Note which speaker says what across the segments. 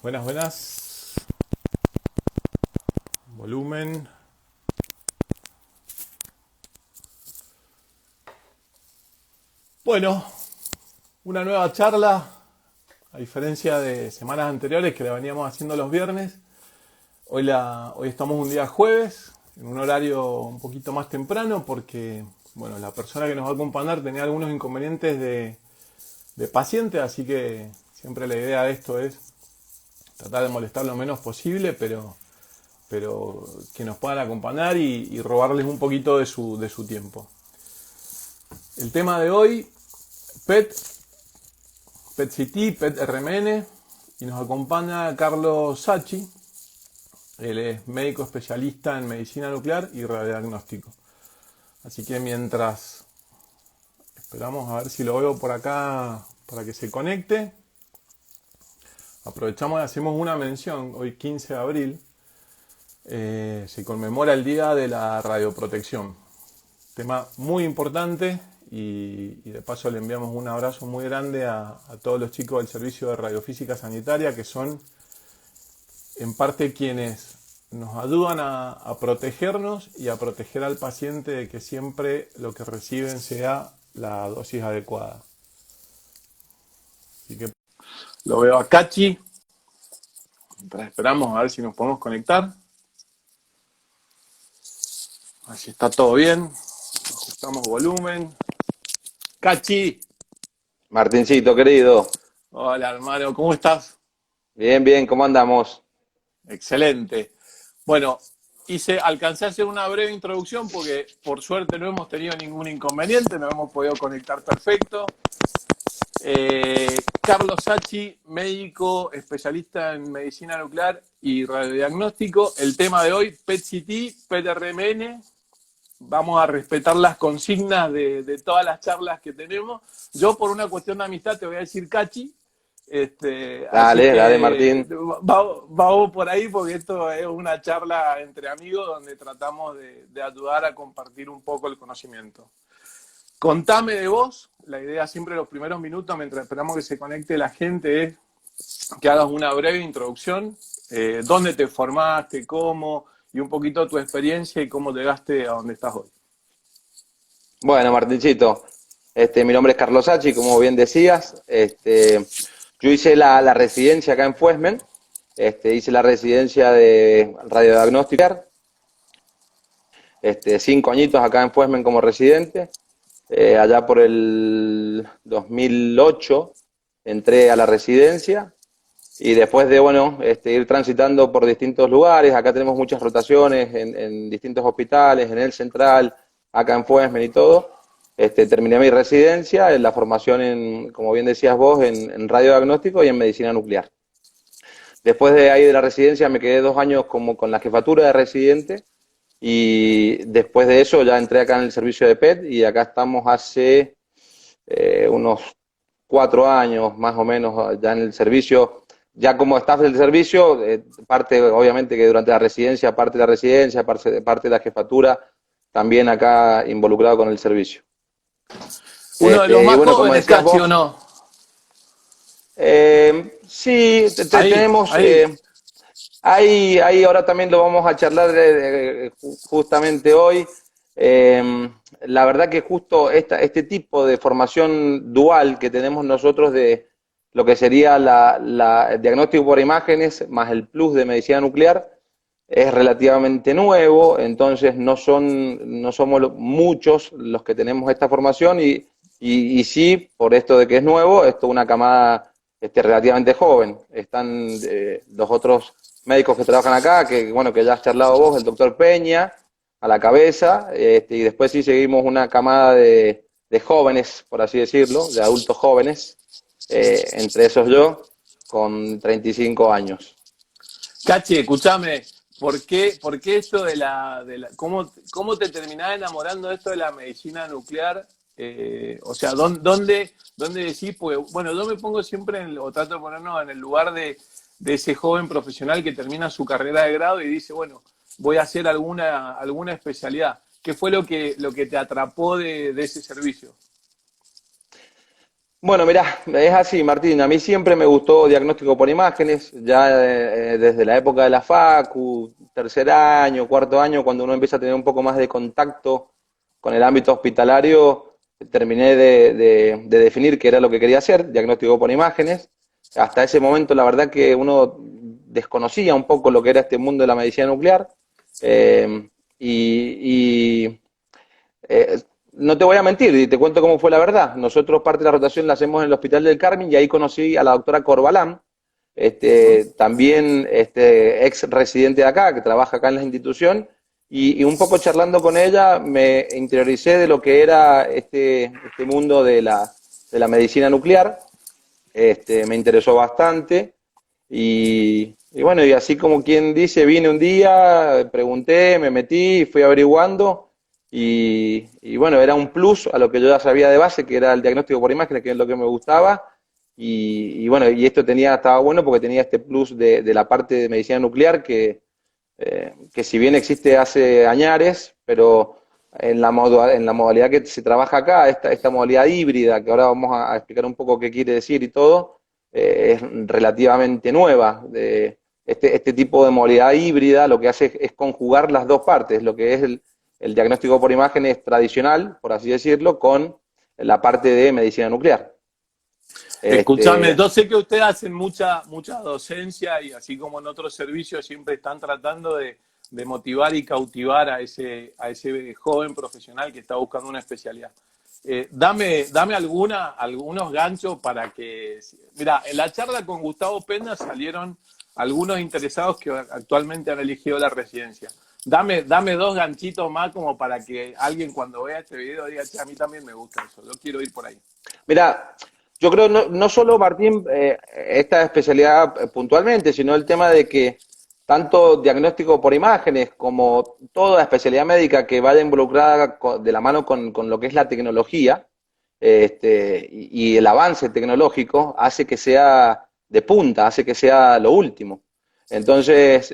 Speaker 1: Buenas, buenas. Volumen. Bueno, una nueva charla, a diferencia de semanas anteriores que la veníamos haciendo los viernes. Hoy estamos un día jueves, en un horario un poquito más temprano, porque bueno, la persona que nos va a acompañar tenía algunos inconvenientes de paciente, así que siempre la idea de esto es tratar de molestar lo menos posible, pero que nos puedan acompañar y robarles un poquito de su tiempo. El tema de hoy, PET-CT, PET-RMN, y nos acompaña Carlos Sacchi. Él es médico especialista en medicina nuclear y radiodiagnóstico. Así que mientras esperamos a ver si lo veo por acá para que se conecte, aprovechamos y hacemos una mención. Hoy 15 de abril se conmemora el Día de la Radioprotección. Tema muy importante y de paso le enviamos un abrazo muy grande a todos los chicos del Servicio de Radiofísica Sanitaria, que son en parte quienes nos ayudan a protegernos y a proteger al paciente de que siempre lo que reciben sea la dosis adecuada. Así que lo veo a Cachi. Mientras esperamos a ver si nos podemos conectar. A ver si está todo bien. Ajustamos volumen. Cachi.
Speaker 2: Martincito, querido.
Speaker 1: Hola, hermano. ¿Cómo estás?
Speaker 2: Bien, bien, ¿cómo andamos?
Speaker 1: Excelente. Bueno, alcancé a hacer una breve introducción porque por suerte no hemos tenido ningún inconveniente, nos hemos podido conectar perfecto. Carlos Sacchi, médico especialista en medicina nuclear y radiodiagnóstico. El tema de hoy, PET-CT, PET-RMN. Vamos a respetar las consignas de todas las charlas que tenemos. Yo, por una cuestión de amistad, te voy a decir Cachi. Así
Speaker 2: Dale, dale,
Speaker 1: que
Speaker 2: Martín.
Speaker 1: vamos por ahí porque esto es una charla entre amigos donde tratamos de ayudar a compartir un poco el conocimiento. Contame de vos. La idea siempre los primeros minutos, mientras esperamos que se conecte la gente, es que hagas una breve introducción. ¿Dónde te formaste? ¿Cómo? Y un poquito tu experiencia y cómo llegaste a donde estás hoy.
Speaker 2: Bueno, Martincito, mi nombre es Carlos Sachi, como bien decías. Yo hice la residencia acá en Fuesmen. Hice la residencia de radiodiagnóstica. 5 añitos acá en Fuesmen como residente. Allá por el 2008 entré a la residencia. Y después de, bueno, ir transitando por distintos lugares, acá tenemos muchas rotaciones en distintos hospitales, en el Central, acá en Fuesmen y todo. Terminé mi residencia, en la formación en, como bien decías vos, en radiodiagnóstico y en medicina nuclear. Después de ahí de la residencia me quedé 2 años como con la jefatura de residente y después de eso ya entré acá en el servicio de PET y acá estamos hace unos 4 años más o menos ya en el servicio, ya como staff del servicio, parte obviamente que durante la residencia, parte de la residencia, parte de la jefatura, también acá involucrado con el servicio.
Speaker 1: Uno de los
Speaker 2: Y
Speaker 1: más
Speaker 2: bueno, como
Speaker 1: jóvenes,
Speaker 2: decías
Speaker 1: Cachi, ¿o
Speaker 2: vos,
Speaker 1: no?
Speaker 2: sí,
Speaker 1: Ahí,
Speaker 2: tenemos,
Speaker 1: ahí.
Speaker 2: ahí ahora también lo vamos a charlar justamente hoy. La verdad que justo este tipo de formación dual que tenemos nosotros de lo que sería el diagnóstico por imágenes más el plus de medicina nuclear es relativamente nuevo, entonces no somos muchos los que tenemos esta formación y sí, por esto de que es nuevo, esto es una camada relativamente joven. Están los otros médicos que trabajan acá, que bueno, que ya has charlado vos, el doctor Peña, a la cabeza, y después sí seguimos una camada de jóvenes, por así decirlo, de adultos jóvenes, entre esos yo, con 35 años.
Speaker 1: Cachi, escúchame, ¿por qué esto cómo te terminás enamorando de esto de la medicina nuclear? O sea, ¿dónde decís? Pues, bueno, yo me pongo siempre, o trato de ponernos en el lugar de ese joven profesional que termina su carrera de grado y dice, bueno, voy a hacer alguna especialidad. ¿Qué fue lo que te atrapó de ese servicio?
Speaker 2: Bueno, mirá, es así, Martín. A mí siempre me gustó diagnóstico por imágenes, ya desde la época de la Facu, tercer año, cuarto año, cuando uno empieza a tener un poco más de contacto con el ámbito hospitalario, terminé de definir qué era lo que quería hacer, diagnóstico por imágenes. Hasta ese momento, la verdad que uno desconocía un poco lo que era este mundo de la medicina nuclear. eh, y eh, no te voy a mentir, y te cuento cómo fue la verdad. Nosotros parte de la rotación la hacemos en el Hospital del Carmen y ahí conocí a la doctora Corbalán, también ex residente de acá, que trabaja acá en la institución, y un poco charlando con ella me interioricé de lo que era este mundo de la medicina nuclear. Me interesó bastante y bueno, y así como quien dice, vine un día, pregunté, me metí, fui averiguando y bueno, era un plus a lo que yo ya sabía de base, que era el diagnóstico por imágenes, que es lo que me gustaba. Y bueno, y esto estaba bueno porque tenía este plus de la parte de medicina nuclear que si bien existe hace añares, pero en la modalidad que se trabaja acá, esta modalidad híbrida, que ahora vamos a explicar un poco qué quiere decir y todo, es relativamente nueva. Este tipo de modalidad híbrida lo que hace es conjugar las dos partes, lo que es el diagnóstico por imágenes tradicional, por así decirlo, con la parte de medicina nuclear.
Speaker 1: Escúchame,
Speaker 2: Este,
Speaker 1: yo sé que ustedes hacen mucha docencia y así como en otros servicios siempre están tratando de motivar y cautivar a ese joven profesional que está buscando una especialidad. Dame algunos ganchos para que... Mira, en la charla con Gustavo Penda salieron algunos interesados que actualmente han elegido la residencia. Dame dos ganchitos más como para que alguien cuando vea este video diga, che, a mí también me gusta eso, yo quiero ir por ahí.
Speaker 2: Mira, yo creo no solo, Martín, esta especialidad puntualmente, sino el tema de que tanto diagnóstico por imágenes como toda especialidad médica que vaya involucrada de la mano con lo que es la tecnología y el avance tecnológico hace que sea de punta, hace que sea lo último. Entonces,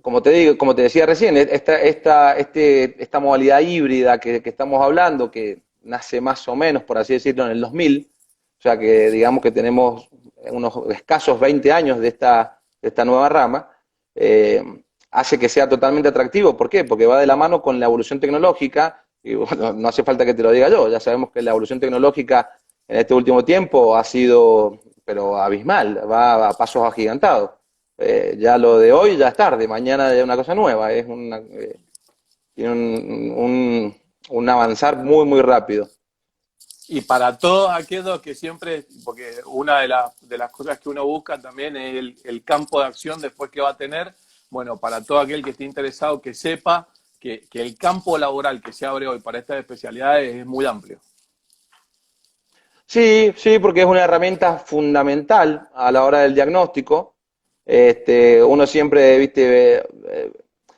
Speaker 2: como te digo, como te decía recién, esta modalidad híbrida que estamos hablando, que nace más o menos, por así decirlo, en el 2000, o sea que digamos que tenemos unos escasos 20 años de esta nueva rama, eh, hace que sea totalmente atractivo. ¿Por qué? Porque va de la mano con la evolución tecnológica, y bueno, no hace falta que te lo diga yo, ya sabemos que la evolución tecnológica en este último tiempo ha sido, pero abismal, va a pasos agigantados. Ya lo de hoy ya es tarde, mañana ya es una cosa nueva, tiene un avanzar muy, muy rápido.
Speaker 1: Y para todos aquellos que siempre, porque una de las cosas que uno busca también es el campo de acción después que va a tener, bueno, para todo aquel que esté interesado que sepa que el campo laboral que se abre hoy para estas especialidades es muy amplio.
Speaker 2: Sí, sí, porque es una herramienta fundamental a la hora del diagnóstico. Uno siempre, viste,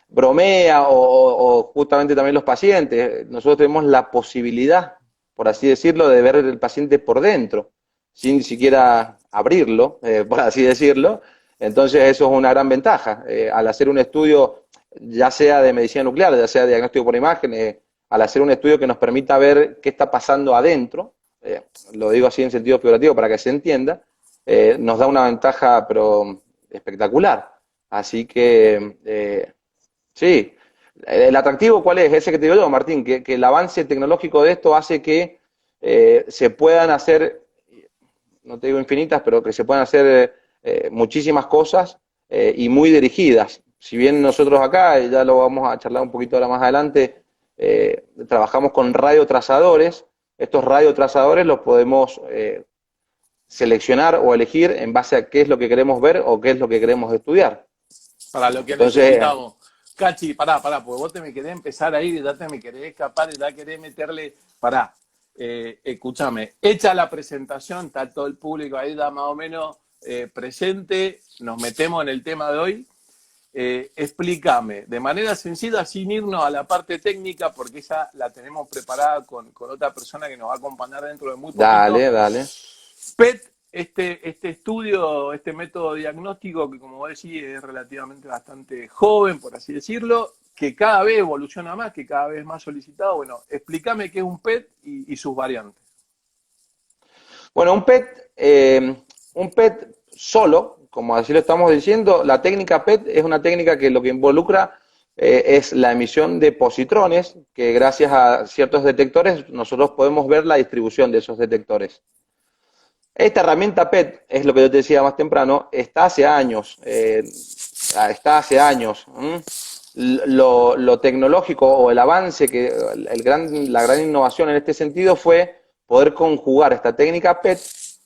Speaker 2: bromea o justamente también los pacientes. Nosotros tenemos la posibilidad, por así decirlo, de ver el paciente por dentro, sin siquiera abrirlo, por así decirlo. Entonces eso es una gran ventaja. Al hacer un estudio, ya sea de medicina nuclear, ya sea de diagnóstico por imagen, al hacer un estudio que nos permita ver qué está pasando adentro, lo digo así en sentido figurativo para que se entienda, nos da una ventaja pero espectacular. Así que sí, el atractivo ¿cuál es? Ese que te digo yo, Martín, que el avance tecnológico de esto hace que se puedan hacer, no te digo infinitas, pero que se puedan hacer muchísimas cosas y muy dirigidas. Si bien nosotros acá, y ya lo vamos a charlar un poquito ahora más adelante, trabajamos con radiotrazadores, estos radiotrazadores los podemos seleccionar o elegir en base a qué es lo que queremos ver o qué es lo que queremos estudiar.
Speaker 1: Para lo que
Speaker 2: Entonces,
Speaker 1: necesitamos. Cachi, pará, porque vos te me querés empezar a ir y ya te me querés escapar y ya querés meterle. Pará, escúchame, hecha la presentación, está todo el público ahí ya más o menos presente, nos metemos en el tema de hoy. Explícame de manera sencilla, sin irnos a la parte técnica, porque esa la tenemos preparada con otra persona que nos va a acompañar dentro de muy poquito.
Speaker 2: dale, dale.
Speaker 1: PET, este estudio, este método diagnóstico que como vos decís es relativamente bastante joven, por así decirlo, que cada vez evoluciona más, que cada vez es más solicitado. Bueno, explícame qué es un PET y sus variantes.
Speaker 2: Bueno, un PET solo, como así lo estamos diciendo, la técnica PET es una técnica que lo que involucra es la emisión de positrones, que gracias a ciertos detectores nosotros podemos ver la distribución de esos detectores. Esta herramienta PET, es lo que yo te decía más temprano, está hace años. Lo tecnológico o el avance, la gran innovación en este sentido fue poder conjugar esta técnica PET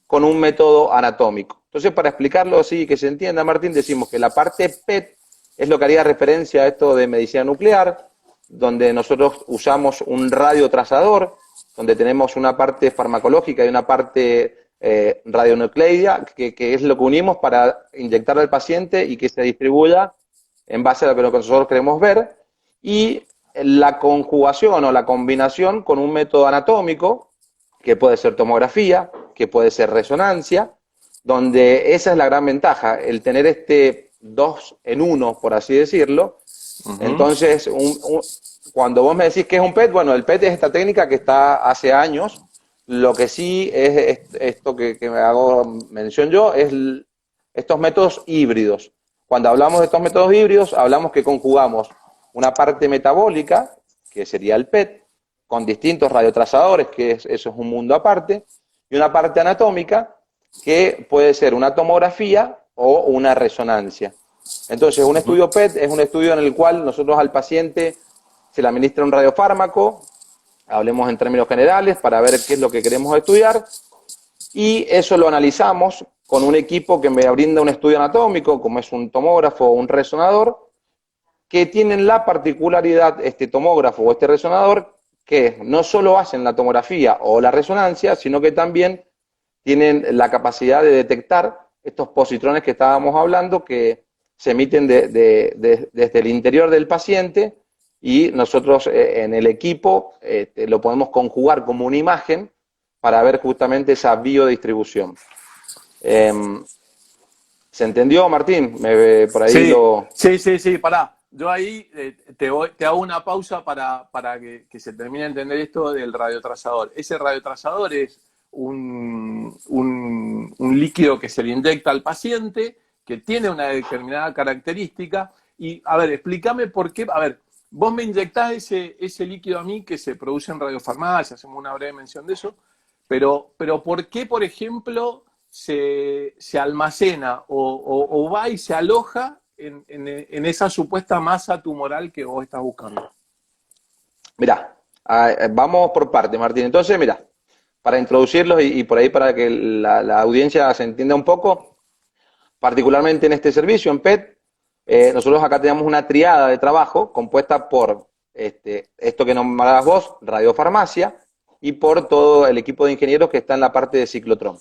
Speaker 2: con un método anatómico. Entonces, para explicarlo así que se entienda, Martín, decimos que la parte PET es lo que haría referencia a esto de medicina nuclear, donde nosotros usamos un radiotrazador, donde tenemos una parte farmacológica y una parte radionucleica, que es lo que unimos para inyectar al paciente y que se distribuya en base a lo que nosotros queremos ver, y la conjugación o la combinación con un método anatómico, que puede ser tomografía, que puede ser resonancia, donde esa es la gran ventaja, el tener este 2 en 1, por así decirlo. Entonces, cuando vos me decís que es un PET, bueno, el PET es esta técnica que está hace años. Lo que sí es esto que me hago mención yo, es estos métodos híbridos. Cuando hablamos de estos métodos híbridos, hablamos que conjugamos una parte metabólica, que sería el PET, con distintos radiotrazadores, eso es un mundo aparte, y una parte anatómica, que puede ser una tomografía o una resonancia. Entonces, un estudio PET es un estudio en el cual nosotros al paciente se le administra un radiofármaco, hablemos en términos generales, para ver qué es lo que queremos estudiar, y eso lo analizamos con un equipo que me brinda un estudio anatómico, como es un tomógrafo o un resonador, que tienen la particularidad, este tomógrafo o este resonador, que no solo hacen la tomografía o la resonancia, sino que también tienen la capacidad de detectar estos positrones que estábamos hablando, que se emiten desde el interior del paciente, y nosotros en el equipo lo podemos conjugar como una imagen para ver justamente esa biodistribución. ¿Se entendió, Martín? Por ahí
Speaker 1: Sí, pará. Yo ahí te hago una pausa para que se termine de entender esto del radiotrazador. Ese radiotrazador es un líquido que se le inyecta al paciente, que tiene una determinada característica. Y, a ver, explícame por qué. A ver, vos me inyectás ese líquido a mí que se produce en radiofarmacia, hacemos una breve mención de eso, pero ¿por qué, por ejemplo, se almacena o va y se aloja en esa supuesta masa tumoral que vos estás buscando?
Speaker 2: Mirá, vamos por parte, Martín. Entonces, mirá, para introducirlos y por ahí para que la audiencia se entienda un poco, particularmente en este servicio, en PET, nosotros acá tenemos una triada de trabajo compuesta por esto que nombrabas vos, radiofarmacia, y por todo el equipo de ingenieros que está en la parte de ciclotrón.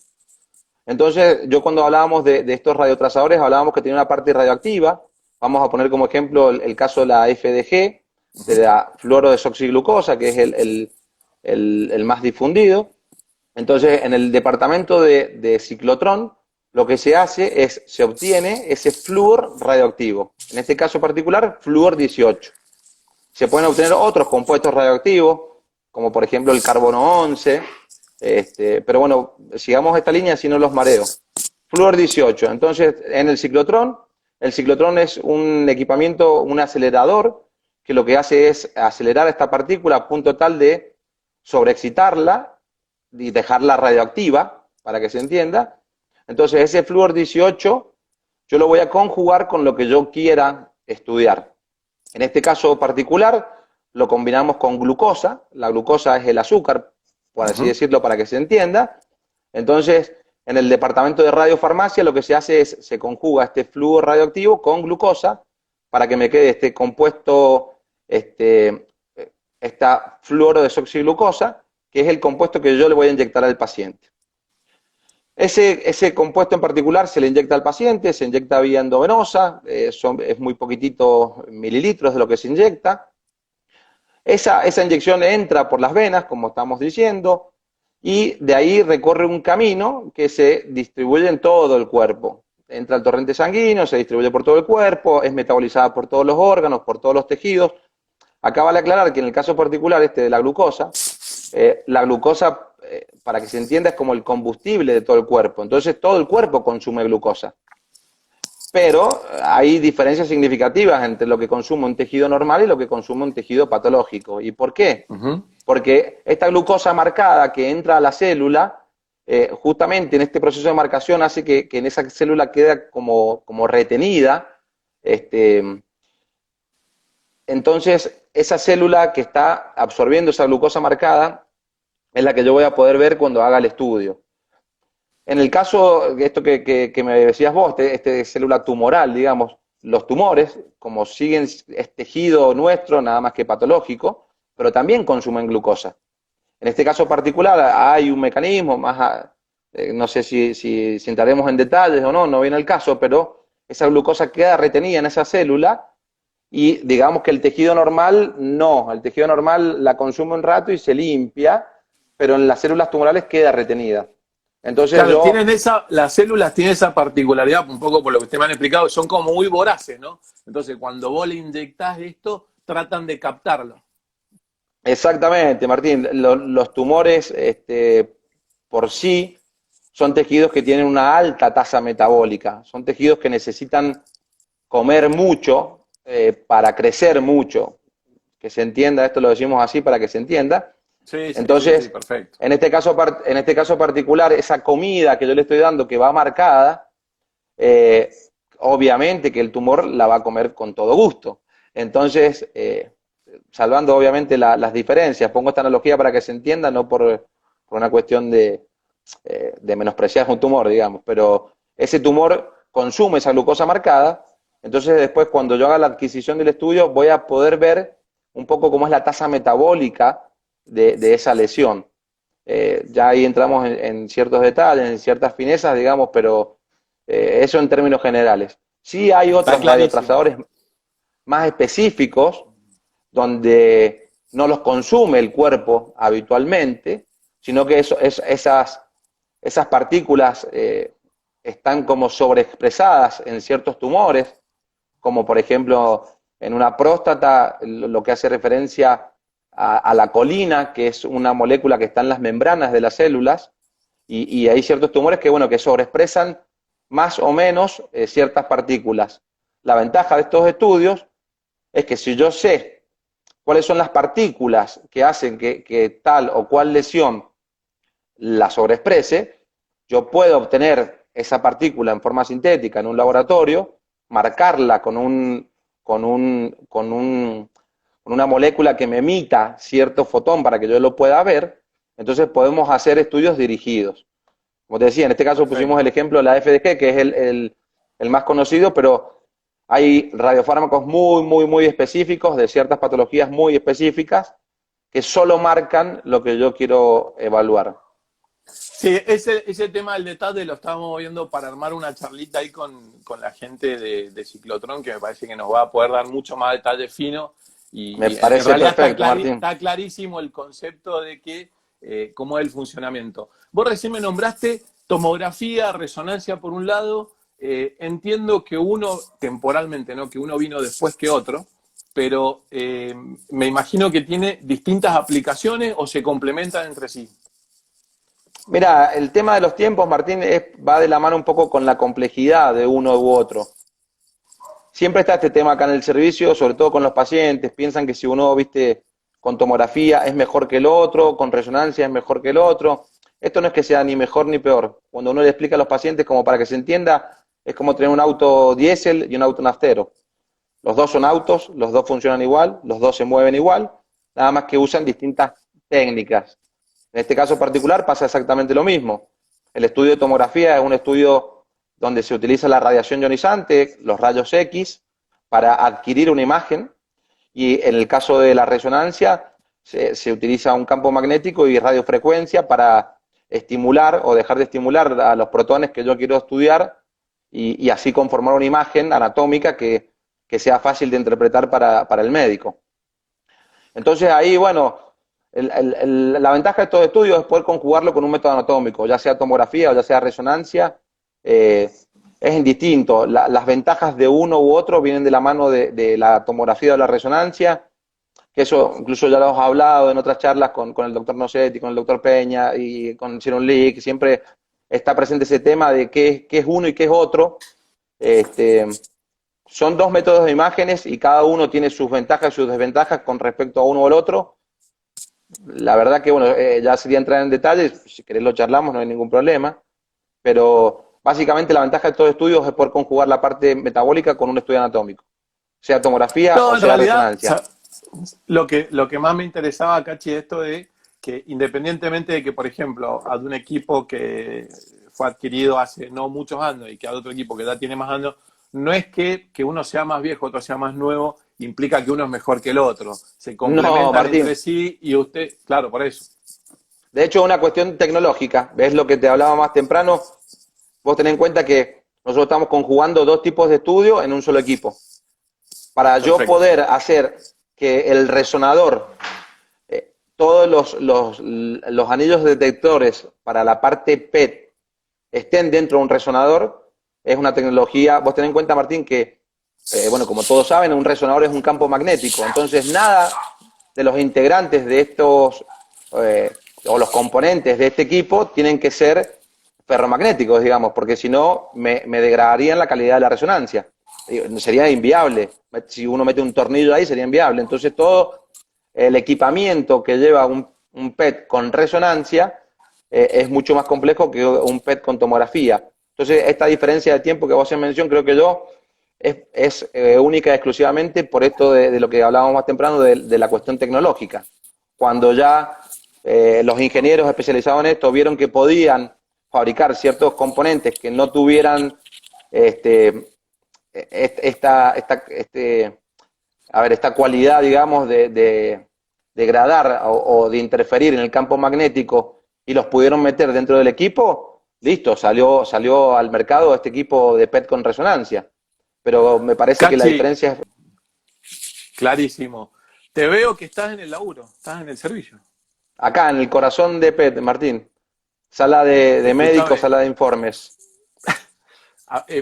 Speaker 2: Entonces, yo cuando hablábamos de estos radiotrazadores, hablábamos que tenía una parte radioactiva. Vamos a poner como ejemplo el caso de la FDG, de la fluorodesoxiglucosa, que es el más difundido. Entonces, en el departamento de ciclotrón, lo que se hace es, se obtiene ese flúor radioactivo. En este caso particular, flúor 18. Se pueden obtener otros compuestos radioactivos, como por ejemplo el carbono 11, pero bueno, sigamos esta línea si no los mareo. Flúor 18. Entonces, en el ciclotrón es un equipamiento, un acelerador, que lo que hace es acelerar esta partícula a punto tal de sobreexcitarla y dejarla radioactiva, para que se entienda. Entonces, ese flúor 18 yo lo voy a conjugar con lo que yo quiera estudiar. En este caso particular, lo combinamos con glucosa. La glucosa es el azúcar, por así decirlo, para que se entienda. Entonces, en el departamento de radiofarmacia lo que se hace es, se conjuga este flúor radioactivo con glucosa para que me quede este compuesto, esta fluorodesoxiglucosa, que es el compuesto que yo le voy a inyectar al paciente. Ese compuesto en particular se le inyecta al paciente, se inyecta vía endovenosa, es muy poquitito mililitros de lo que se inyecta. Esa inyección entra por las venas, como estamos diciendo, y de ahí recorre un camino que se distribuye en todo el cuerpo. Entra al torrente sanguíneo, se distribuye por todo el cuerpo, es metabolizada por todos los órganos, por todos los tejidos. Acá vale aclarar que en el caso particular de la glucosa, La glucosa, para que se entienda, es como el combustible de todo el cuerpo. Entonces todo el cuerpo consume glucosa. Pero hay diferencias significativas entre lo que consume un tejido normal y lo que consume un tejido patológico. ¿Y por qué? Porque esta glucosa marcada que entra a la célula, justamente en este proceso de marcación hace que en esa célula quede como retenida. Entonces, esa célula que está absorbiendo esa glucosa marcada es la que yo voy a poder ver cuando haga el estudio. En el caso de esto que me decías vos, de célula tumoral, digamos, los tumores, como siguen, es tejido nuestro, nada más que patológico, pero también consumen glucosa. En este caso particular hay un mecanismo, no sé si entraremos en detalles o no, no viene el caso, pero esa glucosa queda retenida en esa célula y digamos que el tejido normal no, el tejido normal la consume un rato y se limpia, pero en las células tumorales queda retenida. Entonces
Speaker 1: claro, las células tienen esa particularidad, un poco por lo que ustedes me han explicado, son como muy voraces, ¿no? Entonces, cuando vos le inyectás esto, tratan de captarlo.
Speaker 2: Exactamente, Martín. Los tumores por sí son tejidos que tienen una alta tasa metabólica, son tejidos que necesitan comer mucho para crecer mucho. Que se entienda, esto lo decimos así para que se entienda.
Speaker 1: Sí,
Speaker 2: Entonces,
Speaker 1: perfecto.
Speaker 2: en este caso particular, esa comida que yo le estoy dando que va marcada, eh, obviamente que el tumor la va a comer con todo gusto. Entonces, salvando obviamente las diferencias, pongo esta analogía para que se entienda, no por una cuestión de menospreciar un tumor, digamos, pero ese tumor consume esa glucosa marcada, entonces después cuando yo haga la adquisición del estudio voy a poder ver un poco cómo es la tasa metabólica de esa lesión. Ya ahí entramos en ciertos detalles, en ciertas finezas, digamos, pero eso en términos generales. Sí hay
Speaker 1: Está
Speaker 2: otros
Speaker 1: clarísimo.
Speaker 2: radiotrazadores más específicos donde no los consume el cuerpo habitualmente, sino que esas partículas están como sobreexpresadas en ciertos tumores, como por ejemplo en una próstata, lo que hace referencia a la colina, que es una molécula que está en las membranas de las células, y hay ciertos tumores que, bueno, que sobreexpresan más o menos ciertas partículas. La ventaja de estos estudios es que si yo sé cuáles son las partículas que hacen que tal o cual lesión la sobreexprese, yo puedo obtener esa partícula en forma sintética en un laboratorio, marcarla con una molécula que me emita cierto fotón para que yo lo pueda ver, entonces podemos hacer estudios dirigidos. Como te decía, en este caso pusimos el
Speaker 1: Perfecto.
Speaker 2: ejemplo de la FDG, que es el más conocido, pero hay radiofármacos muy específicos, de ciertas patologías muy específicas, que solo marcan lo que yo quiero evaluar.
Speaker 1: Sí, ese tema del detalle lo estamos viendo para armar una charlita ahí con la gente de Ciclotrón, que me parece que nos va a poder dar mucho más detalle fino.
Speaker 2: Me
Speaker 1: Y en
Speaker 2: parece
Speaker 1: realidad
Speaker 2: perfecto, Martín.
Speaker 1: está clarísimo el concepto de que cómo es el funcionamiento. Vos recién me nombraste tomografía, resonancia por un lado. Entiendo que uno, temporalmente, ¿no? Que uno vino después que otro, pero me imagino que tiene distintas aplicaciones o se complementan entre sí.
Speaker 2: Mira, el tema de los tiempos, Martín, va de la mano un poco con la complejidad de uno u otro. Siempre está este tema acá en el servicio, sobre todo con los pacientes, piensan que si uno, viste, con tomografía es mejor que el otro, con resonancia es mejor que el otro. Esto no es que sea ni mejor ni peor. Cuando uno le explica a los pacientes, como para que se entienda, es como tener un auto diésel y un auto naftero. Los dos son autos, los dos funcionan igual, los dos se mueven igual, nada más que usan distintas técnicas. En este caso particular pasa exactamente lo mismo. El estudio de tomografía es un estudio donde se utiliza la radiación ionizante, los rayos X, para adquirir una imagen, y en el caso de la resonancia se utiliza un campo magnético y radiofrecuencia para estimular o dejar de estimular a los protones que yo quiero estudiar y así conformar una imagen anatómica que sea fácil de interpretar para el médico. Entonces ahí, bueno, la ventaja de estos estudios es poder conjugarlo con un método anatómico, ya sea tomografía o ya sea resonancia, es indistinto. Las ventajas de uno u otro vienen de la mano de la tomografía o la resonancia, que eso incluso ya lo hemos hablado en otras charlas con el doctor Nocetti, con el doctor Peña y con Sharon Lee, que siempre está presente ese tema de qué es uno y qué es otro. Este, Son dos métodos de imágenes y cada uno tiene sus ventajas y sus desventajas con respecto a uno o el otro. La verdad que, bueno, ya sería entrar en detalles, si querés lo charlamos, no hay ningún problema, pero básicamente la ventaja de estos estudios es poder conjugar la parte metabólica con un estudio anatómico, sea tomografía
Speaker 1: No,
Speaker 2: o
Speaker 1: en
Speaker 2: sea
Speaker 1: realidad, o
Speaker 2: resonancia.
Speaker 1: sea, lo que más me interesaba, Cachi, de esto de que independientemente de que, por ejemplo, a de un equipo que fue adquirido hace no muchos años y que a otro equipo que ya tiene más años, no es que uno sea más viejo, otro sea más nuevo, implica que uno es mejor que el otro. Se
Speaker 2: No,
Speaker 1: complementan
Speaker 2: Martín.
Speaker 1: entre sí y usted, claro, por eso.
Speaker 2: De hecho, es una cuestión tecnológica. ¿Ves lo que te hablaba más temprano? Vos tenés en cuenta que nosotros estamos conjugando dos tipos de estudio en un solo equipo. Para yo
Speaker 1: Perfecto.
Speaker 2: poder hacer que el resonador, todos los anillos detectores para la parte PET estén dentro de un resonador, es una tecnología. Vos tenés en cuenta, Martín, que, bueno, como todos saben, un resonador es un campo magnético. Entonces, nada de los integrantes de estos, o los componentes de este equipo, tienen que ser ferromagnéticos, digamos, porque si no, me degradarían la calidad de la resonancia. Sería inviable. Si uno mete un tornillo ahí, sería inviable. Entonces, todo el equipamiento que lleva un PET con resonancia es mucho más complejo que un PET con tomografía. Entonces, esta diferencia de tiempo que vos hacés mención, creo que yo, es única y exclusivamente por esto de lo que hablábamos más temprano de la cuestión tecnológica. Cuando ya los ingenieros especializados en esto vieron que podían fabricar ciertos componentes que no tuvieran esta cualidad, digamos, de degradar o de interferir en el campo magnético y los pudieron meter dentro del equipo, listo, salió al mercado este equipo de PET con resonancia. Pero me parece que la
Speaker 1: Cachi,
Speaker 2: diferencia es
Speaker 1: clarísimo. Te veo que estás en el laburo, estás en el servicio.
Speaker 2: acá, en el corazón de PET, Martín. Sala de médicos,
Speaker 1: Escúchame,
Speaker 2: sala de informes.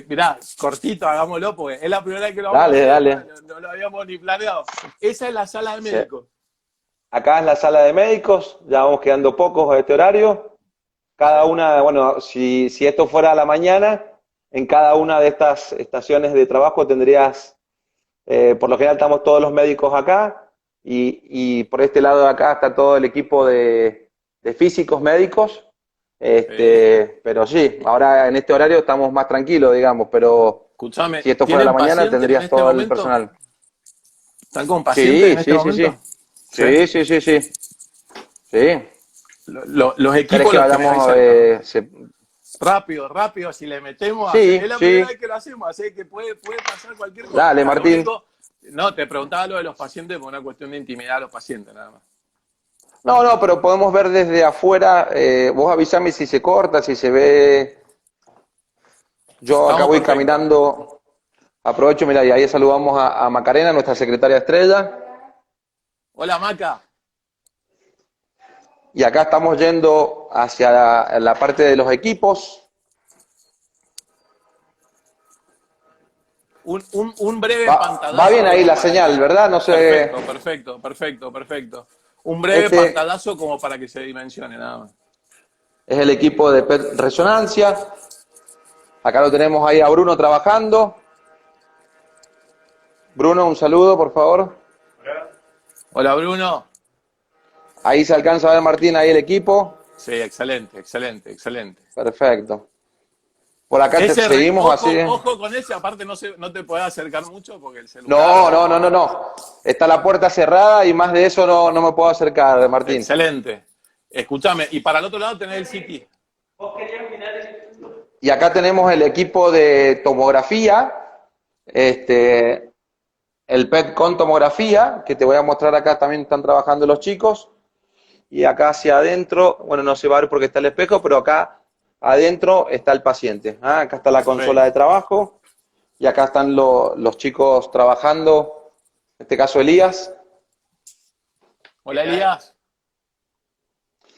Speaker 1: mirá, cortito, hagámoslo, porque es la primera vez que lo vamos a
Speaker 2: Dale,
Speaker 1: hacer,
Speaker 2: dale.
Speaker 1: no lo habíamos ni planeado. Esa es la sala de
Speaker 2: Sí.
Speaker 1: médicos.
Speaker 2: Acá es la sala de médicos, ya vamos quedando pocos a este horario. Cada una, bueno, si esto fuera a la mañana, en cada una de estas estaciones de trabajo tendrías, por lo general estamos todos los médicos acá, y por este lado de acá está todo el equipo de físicos médicos. Pero sí, ahora en este horario estamos más tranquilos, digamos, pero
Speaker 1: Escúchame,
Speaker 2: si esto fuera a la
Speaker 1: ¿tienen
Speaker 2: mañana
Speaker 1: pacientes en
Speaker 2: tendrías
Speaker 1: este
Speaker 2: todo el
Speaker 1: momento?
Speaker 2: personal.
Speaker 1: ¿Están con pacientes
Speaker 2: Sí,
Speaker 1: en este
Speaker 2: sí, sí,
Speaker 1: momento?
Speaker 2: sí.
Speaker 1: Sí.
Speaker 2: Sí, sí, sí, sí. Sí.
Speaker 1: Los
Speaker 2: ¿Querés
Speaker 1: equipos
Speaker 2: que
Speaker 1: los tenés ahí
Speaker 2: vayamos?
Speaker 1: cerca, ¿no?
Speaker 2: Se-
Speaker 1: Rápido, rápido, si le metemos,
Speaker 2: Sí,
Speaker 1: es la primera
Speaker 2: sí.
Speaker 1: vez que lo hacemos, así que puede pasar cualquier cosa.
Speaker 2: Dale,
Speaker 1: Mirá, lo
Speaker 2: Martín.
Speaker 1: único, no, te preguntaba lo de los pacientes por una cuestión de intimidad a los pacientes, nada más.
Speaker 2: No, no, pero podemos ver desde afuera. Vos avísame si se corta, si se ve. Yo acá
Speaker 1: Estamos
Speaker 2: voy
Speaker 1: perfectos.
Speaker 2: caminando. Aprovecho, mira, y ahí saludamos a Macarena, nuestra secretaria estrella.
Speaker 1: Hola, Maca.
Speaker 2: Y acá estamos yendo hacia la parte de los equipos.
Speaker 1: Un breve
Speaker 2: Va bien
Speaker 1: pantallazo
Speaker 2: ahí
Speaker 1: como
Speaker 2: la
Speaker 1: para
Speaker 2: señal,
Speaker 1: que...
Speaker 2: ¿verdad? No sé.
Speaker 1: Perfecto. Un breve
Speaker 2: Este
Speaker 1: pantallazo como para que se dimensione, nada más.
Speaker 2: es el equipo de PET Resonancia. Acá lo tenemos ahí a Bruno trabajando. Bruno, un saludo, por favor.
Speaker 1: Hola, Bruno.
Speaker 2: Ahí se alcanza a ver, Martín, ahí el equipo.
Speaker 1: Sí, excelente.
Speaker 2: Perfecto. Por acá seguimos así.
Speaker 1: Ojo con ese, aparte no te podés acercar mucho porque el celular...
Speaker 2: No, no, no, no, no. Está la puerta cerrada y más de eso no me puedo acercar, Martín.
Speaker 1: Excelente. Escúchame, y para el otro lado tenés el CT.
Speaker 2: Y acá tenemos el equipo de tomografía, el PET con tomografía, que te voy a mostrar acá, también están trabajando los chicos. Y acá hacia adentro, bueno, no se va a ver porque está el espejo, pero acá adentro está el paciente. ¿Ah? Acá está la consola de trabajo y acá están los chicos trabajando, en este caso Elías.
Speaker 1: Hola, Elías.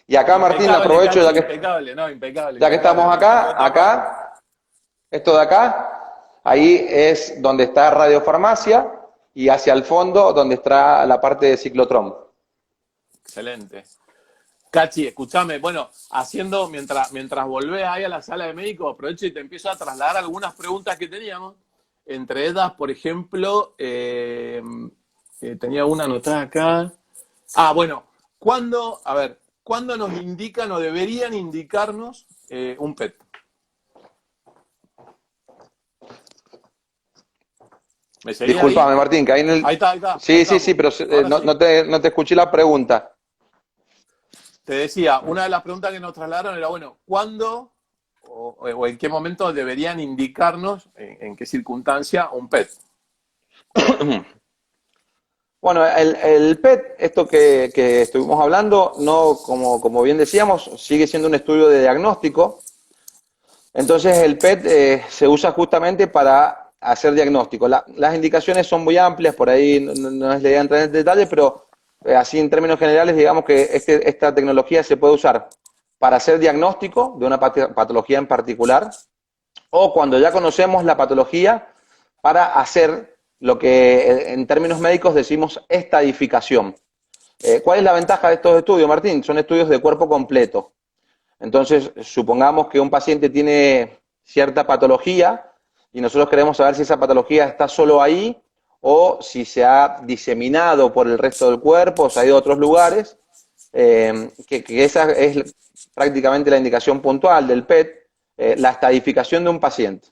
Speaker 2: Y acá, Martín,
Speaker 1: Impecable,
Speaker 2: aprovecho
Speaker 1: Cachi,
Speaker 2: impecable,
Speaker 1: impecable.
Speaker 2: ya que estamos acá, esto de acá, ahí es donde está radiofarmacia, y hacia el fondo donde está la parte de ciclotrón.
Speaker 1: Excelente. Cachi, escúchame, bueno, mientras volvés ahí a la sala de médico, aprovecho y te empiezo a trasladar algunas preguntas que teníamos. Entre ellas, por ejemplo, tenía una anotada acá. Bueno, ¿cuándo nos indican o deberían indicarnos un PET? ¿Me seguís
Speaker 2: Discúlpame,
Speaker 1: ahí?
Speaker 2: Martín, que ahí en el...
Speaker 1: Ahí está, ahí está. Ahí
Speaker 2: Sí, sí,
Speaker 1: está.
Speaker 2: sí, pero
Speaker 1: Ahora
Speaker 2: no,
Speaker 1: sí.
Speaker 2: no te escuché la pregunta.
Speaker 1: Te decía, una de las preguntas que nos trasladaron era, bueno, ¿cuándo o en qué momento deberían indicarnos, en qué circunstancia, un PET?
Speaker 2: Bueno, el PET, esto que estuvimos hablando, no, como bien decíamos, sigue siendo un estudio de diagnóstico. Entonces el PET se usa justamente para hacer diagnóstico. Las indicaciones son muy amplias, por ahí no es la idea entrar en detalle, pero así en términos generales, digamos que esta tecnología se puede usar para hacer diagnóstico de una patología en particular, o cuando ya conocemos la patología, para hacer lo que en términos médicos decimos estadificación. ¿Cuál es la ventaja de estos estudios, Martín? Son estudios de cuerpo completo. Entonces, supongamos que un paciente tiene cierta patología y nosotros queremos saber si esa patología está solo ahí o si se ha diseminado por el resto del cuerpo, o se ha ido a otros lugares, que esa es prácticamente la indicación puntual del PET, la estadificación de un paciente.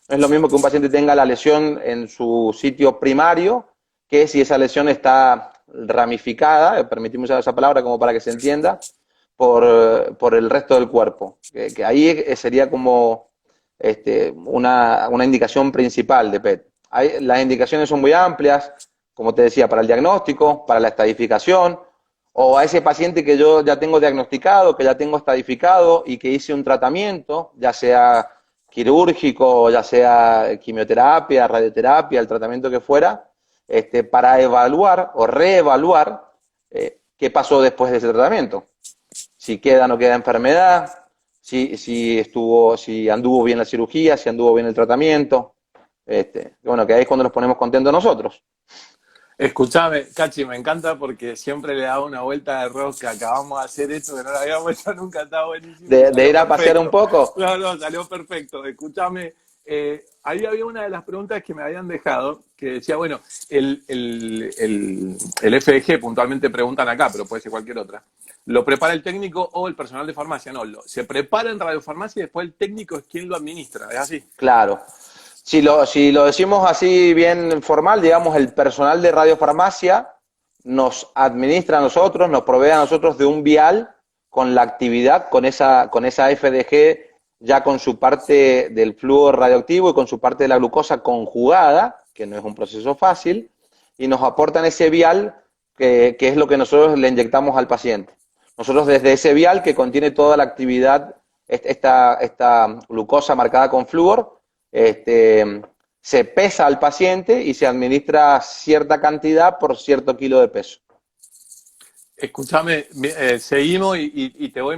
Speaker 2: No es lo mismo que un paciente tenga la lesión en su sitio primario, que si esa lesión está ramificada, permitimos usar esa palabra como para que se entienda, por el resto del cuerpo. Que ahí sería como una indicación principal de PET. Las indicaciones son muy amplias, como te decía, para el diagnóstico, para la estadificación, o a ese paciente que yo ya tengo diagnosticado, que ya tengo estadificado y que hice un tratamiento, ya sea quirúrgico, ya sea quimioterapia, radioterapia, el tratamiento que fuera, para evaluar o reevaluar qué pasó después de ese tratamiento. Si queda o no queda enfermedad, si anduvo bien la cirugía, si anduvo bien el tratamiento. Bueno, que ahí es cuando nos ponemos contentos nosotros.
Speaker 1: Escuchame, Cachi, me encanta porque siempre le da una vuelta de rosca. Acabamos de hacer esto que no lo habíamos hecho nunca, está buenísimo y
Speaker 2: De
Speaker 1: salió
Speaker 2: ir a pasear un
Speaker 1: perfecto.
Speaker 2: poco.
Speaker 1: No, no, salió perfecto. Escuchame, ahí había una de las preguntas que me habían dejado que decía, bueno, el FDG puntualmente preguntan acá, pero puede ser cualquier otra. ¿Lo prepara el técnico o el personal de farmacia? No, se prepara en radiofarmacia y después el técnico es quien lo administra, ¿es así?
Speaker 2: Claro. Si lo decimos así bien formal, digamos, el personal de radiofarmacia nos administra a nosotros, nos provee a nosotros de un vial con la actividad, con esa FDG ya con su parte del flúor radioactivo y con su parte de la glucosa conjugada, que no es un proceso fácil, y nos aportan ese vial que es lo que nosotros le inyectamos al paciente. Nosotros desde ese vial que contiene toda la actividad, esta glucosa marcada con flúor, se pesa al paciente y se administra cierta cantidad por cierto kilo de peso.
Speaker 1: Escúchame, seguimos y te voy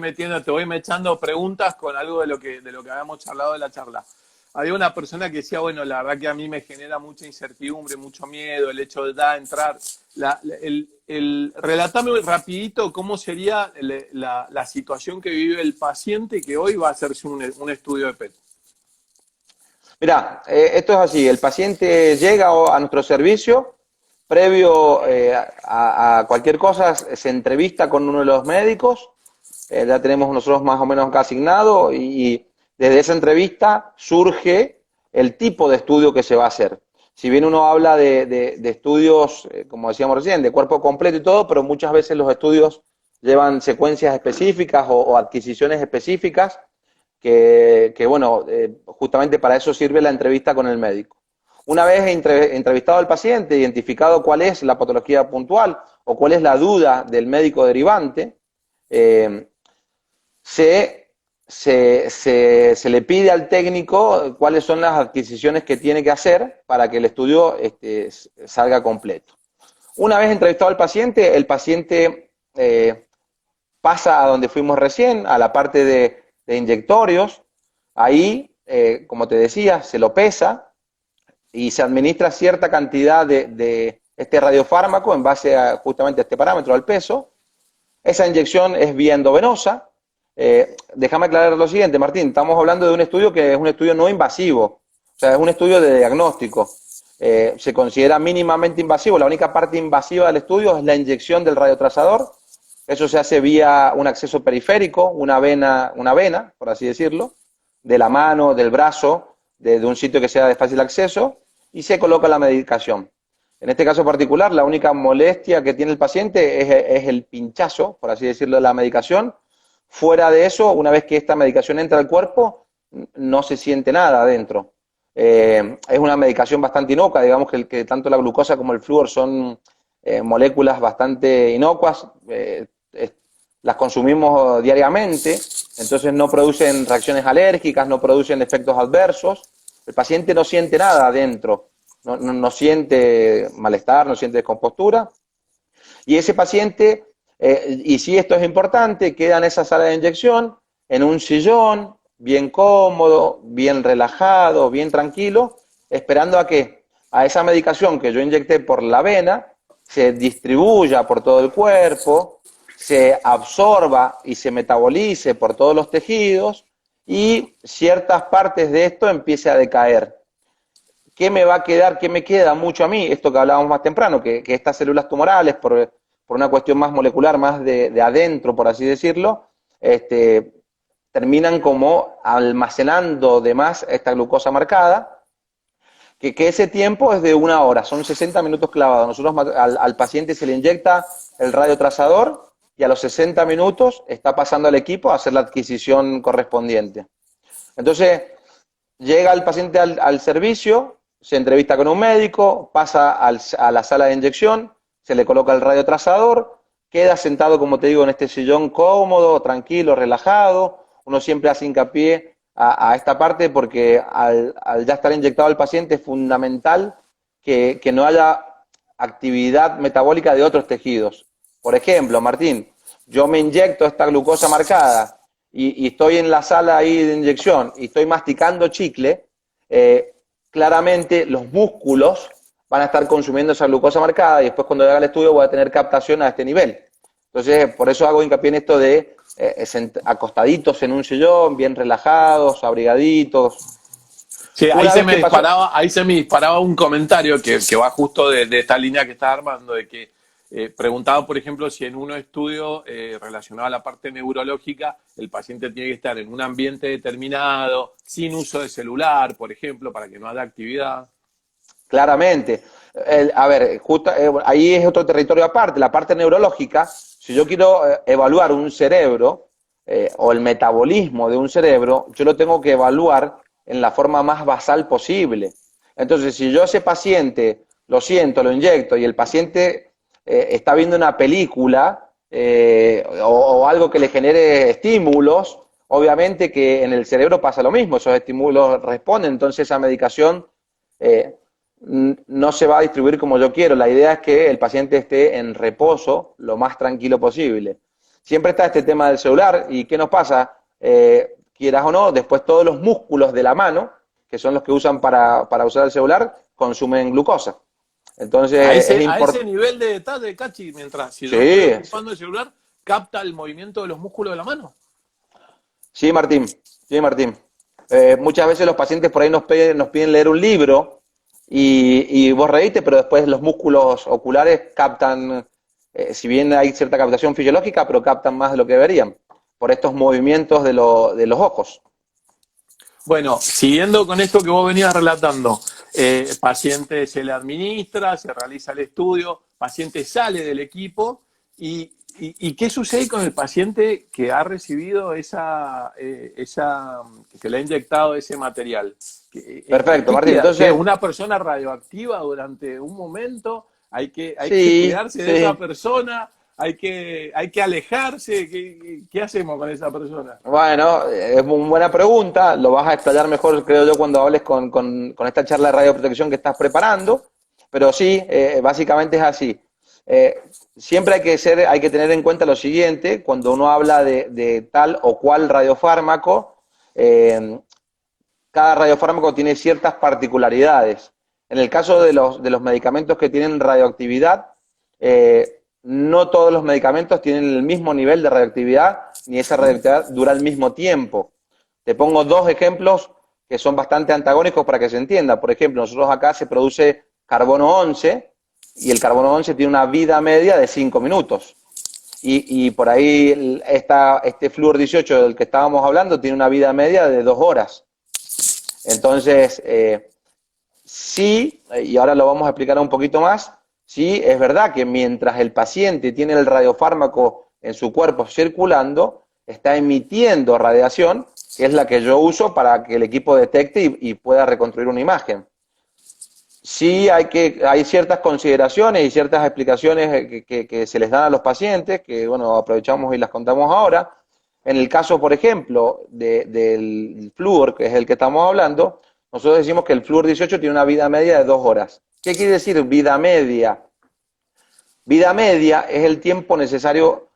Speaker 1: echando preguntas con algo de lo que habíamos charlado de la charla. Había una persona que decía, bueno, la verdad que a mí me genera mucha incertidumbre, mucho miedo, el hecho de entrar. Relatame rapidito cómo sería la situación que vive el paciente que hoy va a hacerse un estudio de PET.
Speaker 2: Mira, esto es así, el paciente llega a nuestro servicio, previo a cualquier cosa se entrevista con uno de los médicos, ya tenemos nosotros más o menos acá asignado y desde esa entrevista surge el tipo de estudio que se va a hacer. Si bien uno habla de estudios, como decíamos recién, de cuerpo completo y todo, pero muchas veces los estudios llevan secuencias específicas o adquisiciones específicas que bueno, justamente para eso sirve la entrevista con el médico. Una vez entrevistado al paciente, identificado cuál es la patología puntual o cuál es la duda del médico derivante, se le pide al técnico cuáles son las adquisiciones que tiene que hacer para que el estudio salga completo. Una vez entrevistado al paciente, el paciente pasa a donde fuimos recién, a la parte de inyectorios. Ahí, como te decía, se lo pesa, y se administra cierta cantidad de este radiofármaco en base a justamente a este parámetro, al peso. Esa inyección es vía endovenosa. Déjame aclarar lo siguiente, Martín, estamos hablando de un estudio que es un estudio no invasivo, o sea, es un estudio de diagnóstico. Se considera mínimamente invasivo, la única parte invasiva del estudio es la inyección del radiotrazador. Eso se hace vía un acceso periférico, una vena, por así decirlo, de la mano, del brazo, de un sitio que sea de fácil acceso, y se coloca la medicación. En este caso particular, la única molestia que tiene el paciente es el pinchazo, por así decirlo, de la medicación. Fuera de eso, una vez que esta medicación entra al cuerpo, no se siente nada adentro. Es una medicación bastante inocua, digamos que tanto la glucosa como el flúor son moléculas bastante inocuas, las consumimos diariamente, entonces no producen reacciones alérgicas, no producen efectos adversos, el paciente no siente nada adentro, no siente malestar, no siente descompostura, y ese paciente, y si esto es importante, queda en esa sala de inyección, en un sillón, bien cómodo, bien relajado, bien tranquilo, esperando a que a esa medicación que yo inyecté por la vena se distribuya por todo el cuerpo, se absorba y se metabolice por todos los tejidos y ciertas partes de esto empiece a decaer. ¿Qué me va a quedar? ¿Qué me queda mucho a mí? Esto que hablábamos más temprano, que estas células tumorales, por una cuestión más molecular, más de adentro, por así decirlo, terminan como almacenando de más esta glucosa marcada, que ese tiempo es de 1 hora, son 60 minutos clavados. Nosotros al paciente se le inyecta el radiotrazador y a los 60 minutos está pasando al equipo a hacer la adquisición correspondiente. Entonces, llega el paciente al servicio, se entrevista con un médico, pasa a la sala de inyección, se le coloca el radiotrazador, queda sentado, como te digo, en este sillón cómodo, tranquilo, relajado. Uno siempre hace hincapié a esta parte porque al ya estar inyectado el paciente es fundamental que no haya actividad metabólica de otros tejidos. Por ejemplo, Martín, yo me inyecto esta glucosa marcada y estoy en la sala ahí de inyección y estoy masticando chicle, claramente los músculos van a estar consumiendo esa glucosa marcada y después cuando haga el estudio voy a tener captación a este nivel. Entonces, por eso hago hincapié en esto de acostaditos en un sillón, bien relajados, abrigaditos.
Speaker 1: Sí, ahí se me disparaba un comentario que va justo de esta línea que estás armando, de que preguntaba, por ejemplo, si en un estudio relacionado a la parte neurológica, el paciente tiene que estar en un ambiente determinado, sin uso de celular, por ejemplo, para que no haya actividad.
Speaker 2: Claramente. A ver, ahí es otro territorio aparte, la parte neurológica. Si yo quiero evaluar un cerebro o el metabolismo de un cerebro, yo lo tengo que evaluar en la forma más basal posible. Entonces, si yo a ese paciente lo siento, lo inyecto y el paciente está viendo una película o algo que le genere estímulos, obviamente que en el cerebro pasa lo mismo, esos estímulos responden, entonces esa medicación no se va a distribuir como yo quiero. La idea es que el paciente esté en reposo lo más tranquilo posible. Siempre está este tema del celular y ¿qué nos pasa? Quieras o no, después todos los músculos de la mano, que son los que usan para usar el celular, consumen glucosa. Entonces,
Speaker 1: a ese nivel de detalle, Cachi, mientras si yo estoy ocupando el celular, capta el movimiento de los músculos de la mano.
Speaker 2: Sí, Martín. Sí, Martín. Muchas veces los pacientes por ahí nos piden leer un libro y vos reíste, pero después los músculos oculares captan, si bien hay cierta captación fisiológica, pero captan más de lo que deberían, por estos movimientos de los ojos.
Speaker 1: Bueno, siguiendo con esto que vos venías relatando, paciente se le administra, se realiza el estudio, paciente sale del equipo y ¿qué sucede con el paciente que ha recibido que le ha inyectado ese material?
Speaker 2: Perfecto, Martín.
Speaker 1: Entonces, una persona radioactiva durante un momento, hay que cuidarse de esa persona, hay que alejarse. ¿Qué hacemos con esa persona?
Speaker 2: Bueno, es muy buena pregunta, lo vas a explayar mejor, creo yo, cuando hables con esta charla de radioprotección que estás preparando, pero sí, básicamente es así. Siempre hay que tener en cuenta lo siguiente, cuando uno habla de tal o cual radiofármaco, cada radiofármaco tiene ciertas particularidades. En el caso de los medicamentos que tienen radioactividad, no todos los medicamentos tienen el mismo nivel de radioactividad, ni esa radioactividad dura el mismo tiempo. Te pongo dos ejemplos que son bastante antagónicos para que se entienda. Por ejemplo, nosotros acá se produce carbono 11 y el carbono 11 tiene una vida media de 5 minutos. Y por ahí este flúor 18 del que estábamos hablando tiene una vida media de 2 horas. Entonces, sí, y ahora lo vamos a explicar un poquito más, sí, es verdad que mientras el paciente tiene el radiofármaco en su cuerpo circulando, está emitiendo radiación, que es la que yo uso para que el equipo detecte y pueda reconstruir una imagen. Sí hay ciertas consideraciones y ciertas explicaciones que se les dan a los pacientes, que bueno, aprovechamos y las contamos ahora. En el caso, por ejemplo, del flúor, que es el que estamos hablando, nosotros decimos que el flúor 18 tiene una vida media de 2 horas. ¿Qué quiere decir vida media? Vida media es el tiempo necesario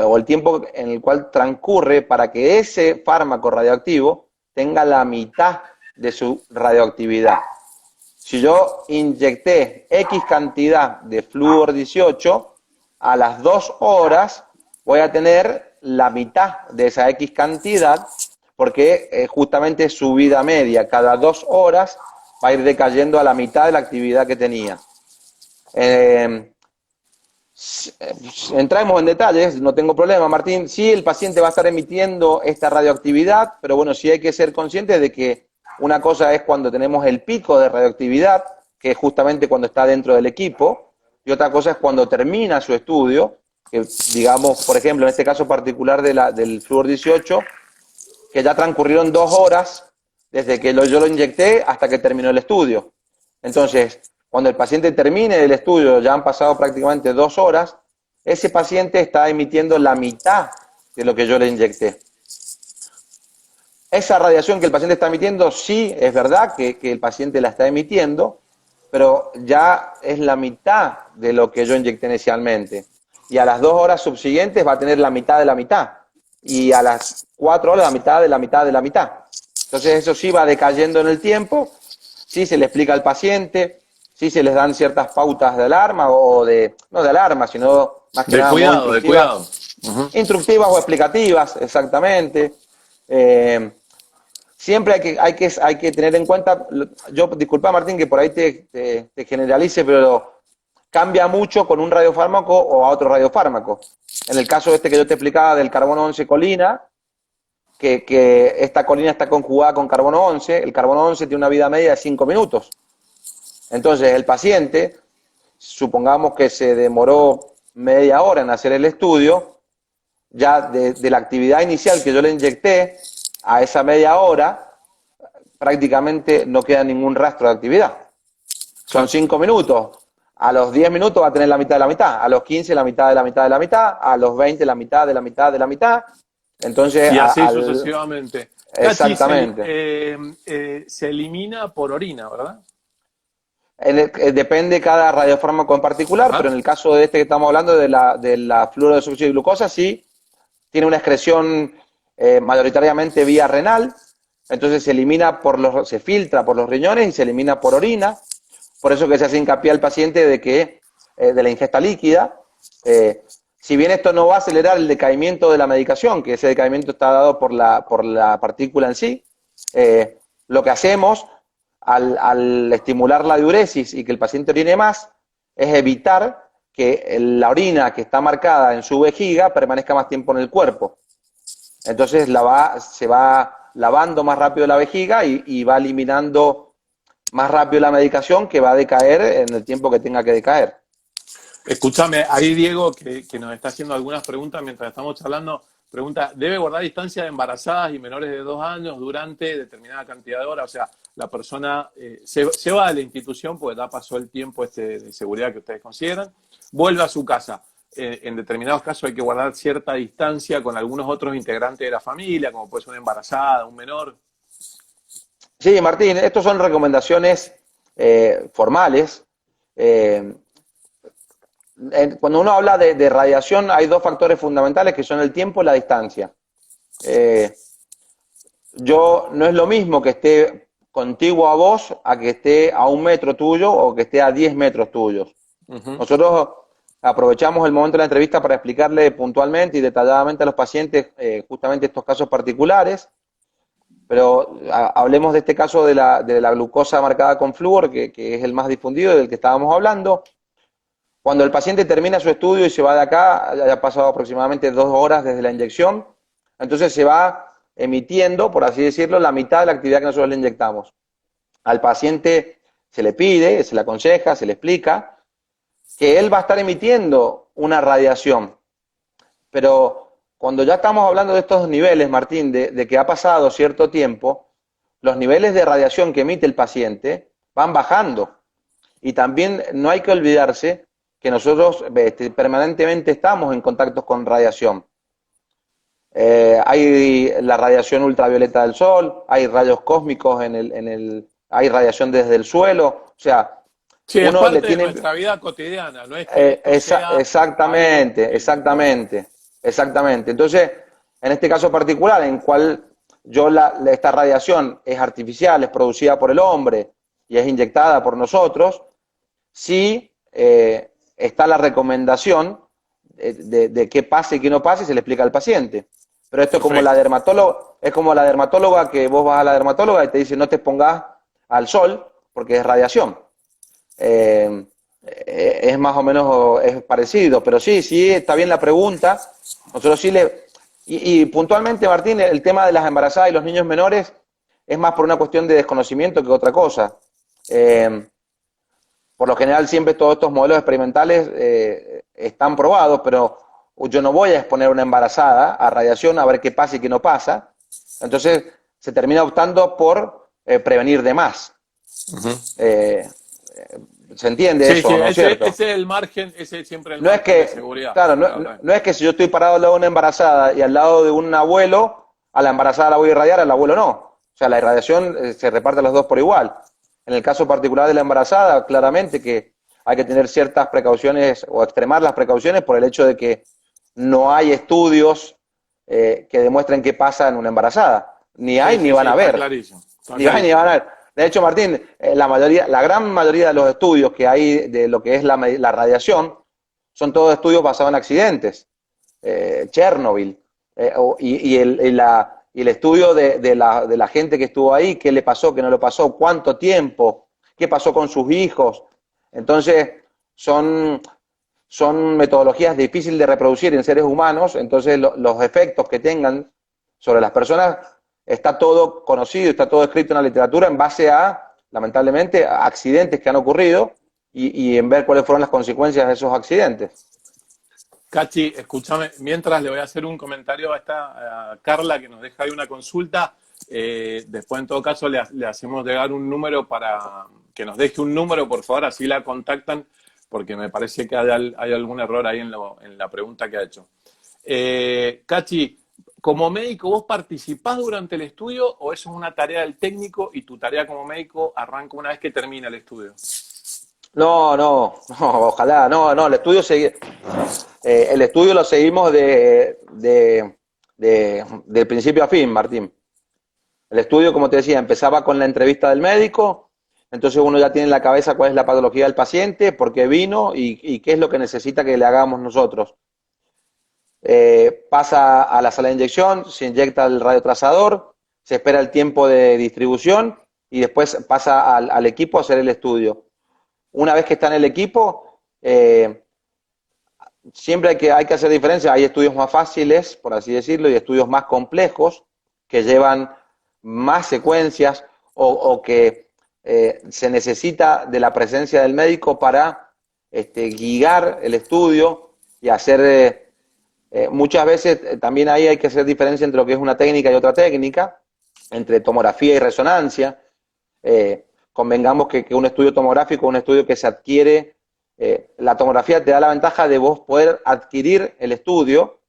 Speaker 2: o el tiempo en el cual transcurre para que ese fármaco radioactivo tenga la mitad de su radioactividad. Si yo inyecté X cantidad de flúor 18, a las 2 horas voy a tener la mitad de esa X cantidad, porque justamente su vida media, cada 2 horas va a ir decayendo a la mitad de la actividad que tenía. Entramos en detalles, no tengo problema, Martín. Sí, el paciente va a estar emitiendo esta radioactividad, pero bueno, sí hay que ser conscientes de que una cosa es cuando tenemos el pico de radioactividad, que es justamente cuando está dentro del equipo, y otra cosa es cuando termina su estudio, que digamos, por ejemplo, en este caso particular del flúor 18, que ya transcurrieron 2 horas desde que yo lo inyecté hasta que terminó el estudio. Entonces, cuando el paciente termine el estudio, ya han pasado prácticamente 2 horas, ese paciente está emitiendo la mitad de lo que yo le inyecté. Esa radiación que el paciente está emitiendo, sí, es verdad que el paciente la está emitiendo, pero ya es la mitad de lo que yo inyecté inicialmente. Y a las 2 horas subsiguientes va a tener la mitad de la mitad. Y a las 4 horas la mitad de la mitad de la mitad. Entonces eso sí va decayendo en el tiempo, sí se le explica al paciente, sí se les dan ciertas pautas de alarma no de alarma, sino más que nada
Speaker 1: cuidado, de cuidado.
Speaker 2: Instructivas o explicativas, exactamente. Siempre hay que tener en cuenta, disculpa Martín que por ahí te generalice, pero cambia mucho con un radiofármaco o a otro radiofármaco. En el caso que yo te explicaba del carbono 11 colina, que esta colina está conjugada con carbono 11, el carbono 11 tiene una vida media de 5 minutos. Entonces el paciente, supongamos que se demoró media hora en hacer el estudio, ya de la actividad inicial que yo le inyecté a esa media hora, prácticamente no queda ningún rastro de actividad. Son 5 minutos. A los 10 minutos va a tener la mitad de la mitad, a los 15 la mitad de la mitad de la mitad, a los 20 la mitad de la mitad de la mitad. Entonces,
Speaker 1: y así sucesivamente.
Speaker 2: Exactamente.
Speaker 1: Se elimina por orina, ¿verdad?
Speaker 2: Depende cada radiofármaco en particular, pero en el caso de este que estamos hablando, de la fluorodesoxígeno de glucosa, sí, tiene una excreción mayoritariamente vía renal, entonces se elimina se filtra por los riñones y se elimina por orina. Por eso que se hace hincapié al paciente de la ingesta líquida. Si bien esto no va a acelerar el decaimiento de la medicación, que ese decaimiento está dado por la partícula en sí, lo que hacemos al estimular la diuresis y que el paciente orine más, es evitar que la orina que está marcada en su vejiga permanezca más tiempo en el cuerpo. Entonces se va lavando más rápido la vejiga y va eliminando más rápido la medicación, que va a decaer en el tiempo que tenga que decaer.
Speaker 1: Escúchame, ahí Diego, que nos está haciendo algunas preguntas mientras estamos charlando, pregunta, ¿debe guardar distancia de embarazadas y menores de 2 años durante determinada cantidad de horas? O sea, la persona se va de la institución porque ya pasó el tiempo de seguridad que ustedes consideran, vuelve a su casa. En determinados casos hay que guardar cierta distancia con algunos otros integrantes de la familia, como puede ser una embarazada, un menor.
Speaker 2: Sí, Martín, estas son recomendaciones formales. Cuando uno habla de radiación, hay 2 factores fundamentales que son el tiempo y la distancia. No es lo mismo que esté contiguo a vos a que esté a 1 metro tuyo o que esté a 10 metros tuyos. Nosotros aprovechamos el momento de la entrevista para explicarle puntualmente y detalladamente a los pacientes justamente estos casos particulares, pero hablemos de este caso de la glucosa marcada con flúor, que es el más difundido del que estábamos hablando. Cuando el paciente termina su estudio y se va de acá, ya ha pasado aproximadamente 2 horas desde la inyección, entonces se va emitiendo, por así decirlo, la mitad de la actividad que nosotros le inyectamos. Al paciente se le pide, se le aconseja, se le explica que él va a estar emitiendo una radiación. Pero cuando ya estamos hablando de estos niveles, Martín, de que ha pasado cierto tiempo, los niveles de radiación que emite el paciente van bajando. Y también no hay que olvidarse que nosotros permanentemente estamos en contacto con radiación. Hay la radiación ultravioleta del sol, hay rayos cósmicos hay radiación desde el suelo, o sea,
Speaker 1: sí, es
Speaker 2: uno
Speaker 1: parte
Speaker 2: le tiene...
Speaker 1: de nuestra vida cotidiana, no es que
Speaker 2: exactamente. Entonces, en este caso particular, en cual esta radiación es artificial, es producida por el hombre y es inyectada por nosotros, sí está la recomendación de qué pase y qué no pase y se le explica al paciente. Pero esto es como la dermatóloga que vos vas a la dermatóloga y te dice no te pongas al sol porque es radiación. Es más o menos es parecido, pero sí, está bien la pregunta. Nosotros sí y puntualmente, Martín, el tema de las embarazadas y los niños menores es más por una cuestión de desconocimiento que otra cosa. Por lo general siempre todos estos modelos experimentales están probados, pero yo no voy a exponer a una embarazada a radiación a ver qué pasa y qué no pasa. Entonces se termina optando por prevenir de más. ¿Se entiende eso, no es cierto?
Speaker 1: Ese es el margen, ese es siempre el
Speaker 2: no
Speaker 1: margen
Speaker 2: es que,
Speaker 1: de seguridad.
Speaker 2: Claro, no es que si yo estoy parado al lado de una embarazada y al lado de un abuelo, a la embarazada la voy a irradiar, al abuelo no. O sea, la irradiación se reparte a los dos por igual. En el caso particular de la embarazada, claramente que hay que tener ciertas precauciones o extremar las precauciones por el hecho de que no hay estudios que demuestren qué pasa en una embarazada. Ni hay ni van a ver.
Speaker 1: Clarísimo.
Speaker 2: Ni hay ni van a ver. De hecho, Martín, la gran mayoría de los estudios que hay de lo que es la radiación son todos estudios basados en accidentes. Chernobyl. Y el estudio de la gente que estuvo ahí, qué le pasó, qué no le pasó, cuánto tiempo, qué pasó con sus hijos. Entonces, son metodologías difíciles de reproducir en seres humanos, entonces los efectos que tengan sobre las personas está todo conocido, está todo escrito en la literatura en base a, lamentablemente, a accidentes que han ocurrido y en ver cuáles fueron las consecuencias de esos accidentes.
Speaker 1: Cachi, escúchame, mientras le voy a hacer un comentario a Carla que nos deja ahí una consulta, después en todo caso le hacemos llegar un número para que nos deje un número, por favor, así la contactan, porque me parece que hay algún error ahí en la pregunta que ha hecho. Cachi, como médico, ¿vos participás durante el estudio o eso es una tarea del técnico y tu tarea como médico arranca una vez que termina el estudio?
Speaker 2: No, ojalá, el estudio lo seguimos del principio a fin, Martín. El estudio, como te decía, empezaba con la entrevista del médico, entonces uno ya tiene en la cabeza cuál es la patología del paciente, por qué vino y qué es lo que necesita que le hagamos nosotros. Pasa a la sala de inyección, se inyecta el radiotrazador, se espera el tiempo de distribución y después pasa al equipo a hacer el estudio. Una vez que está en el equipo, siempre hay que hacer diferencia. Hay estudios más fáciles, por así decirlo, y estudios más complejos que llevan más secuencias o que se necesita de la presencia del médico para guiar el estudio y hacer... muchas veces también ahí hay que hacer diferencia entre lo que es una técnica y otra técnica, entre tomografía y resonancia. Convengamos que un estudio tomográfico es un estudio que se adquiere, la tomografía te da la ventaja de vos poder adquirir el estudio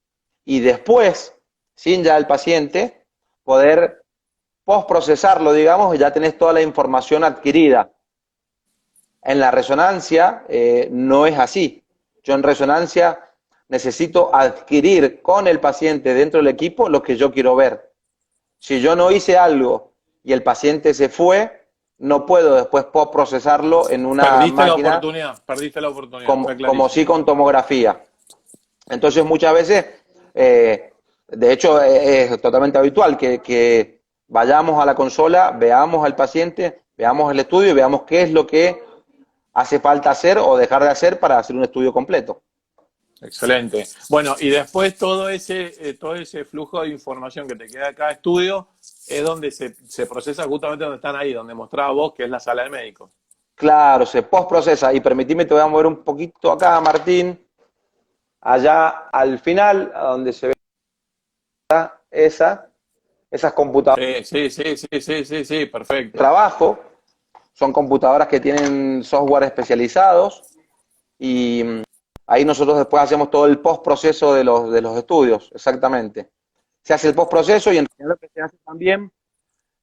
Speaker 2: y después, sin ya el paciente, poder postprocesarlo, digamos, y ya tenés toda la información adquirida. En la resonancia no es así. Yo en resonancia necesito adquirir con el paciente dentro del equipo lo que yo quiero ver. Si yo no hice algo y el paciente se fue, no puedo después procesarlo en una máquina
Speaker 1: perdiste la oportunidad,
Speaker 2: como,
Speaker 1: está
Speaker 2: como sí
Speaker 1: clarísimo.
Speaker 2: con tomografía. Entonces muchas veces, de hecho es totalmente habitual que vayamos a la consola, veamos al paciente, veamos el estudio y veamos qué es lo que hace falta hacer o dejar de hacer para hacer un estudio completo.
Speaker 1: Excelente. Bueno, y después todo ese flujo de información que te queda de cada estudio es donde se procesa justamente donde están ahí, donde mostraba vos, que es la sala de médicos.
Speaker 2: Claro, se postprocesa y permitime, te voy a mover un poquito acá, Martín, allá al final, a donde se ve esas computadoras
Speaker 1: Sí,
Speaker 2: de
Speaker 1: perfecto.
Speaker 2: trabajo, son computadoras que tienen software especializados y ahí nosotros después hacemos todo el postproceso de los estudios, exactamente. Se hace el postproceso y en realidad lo que se hace también,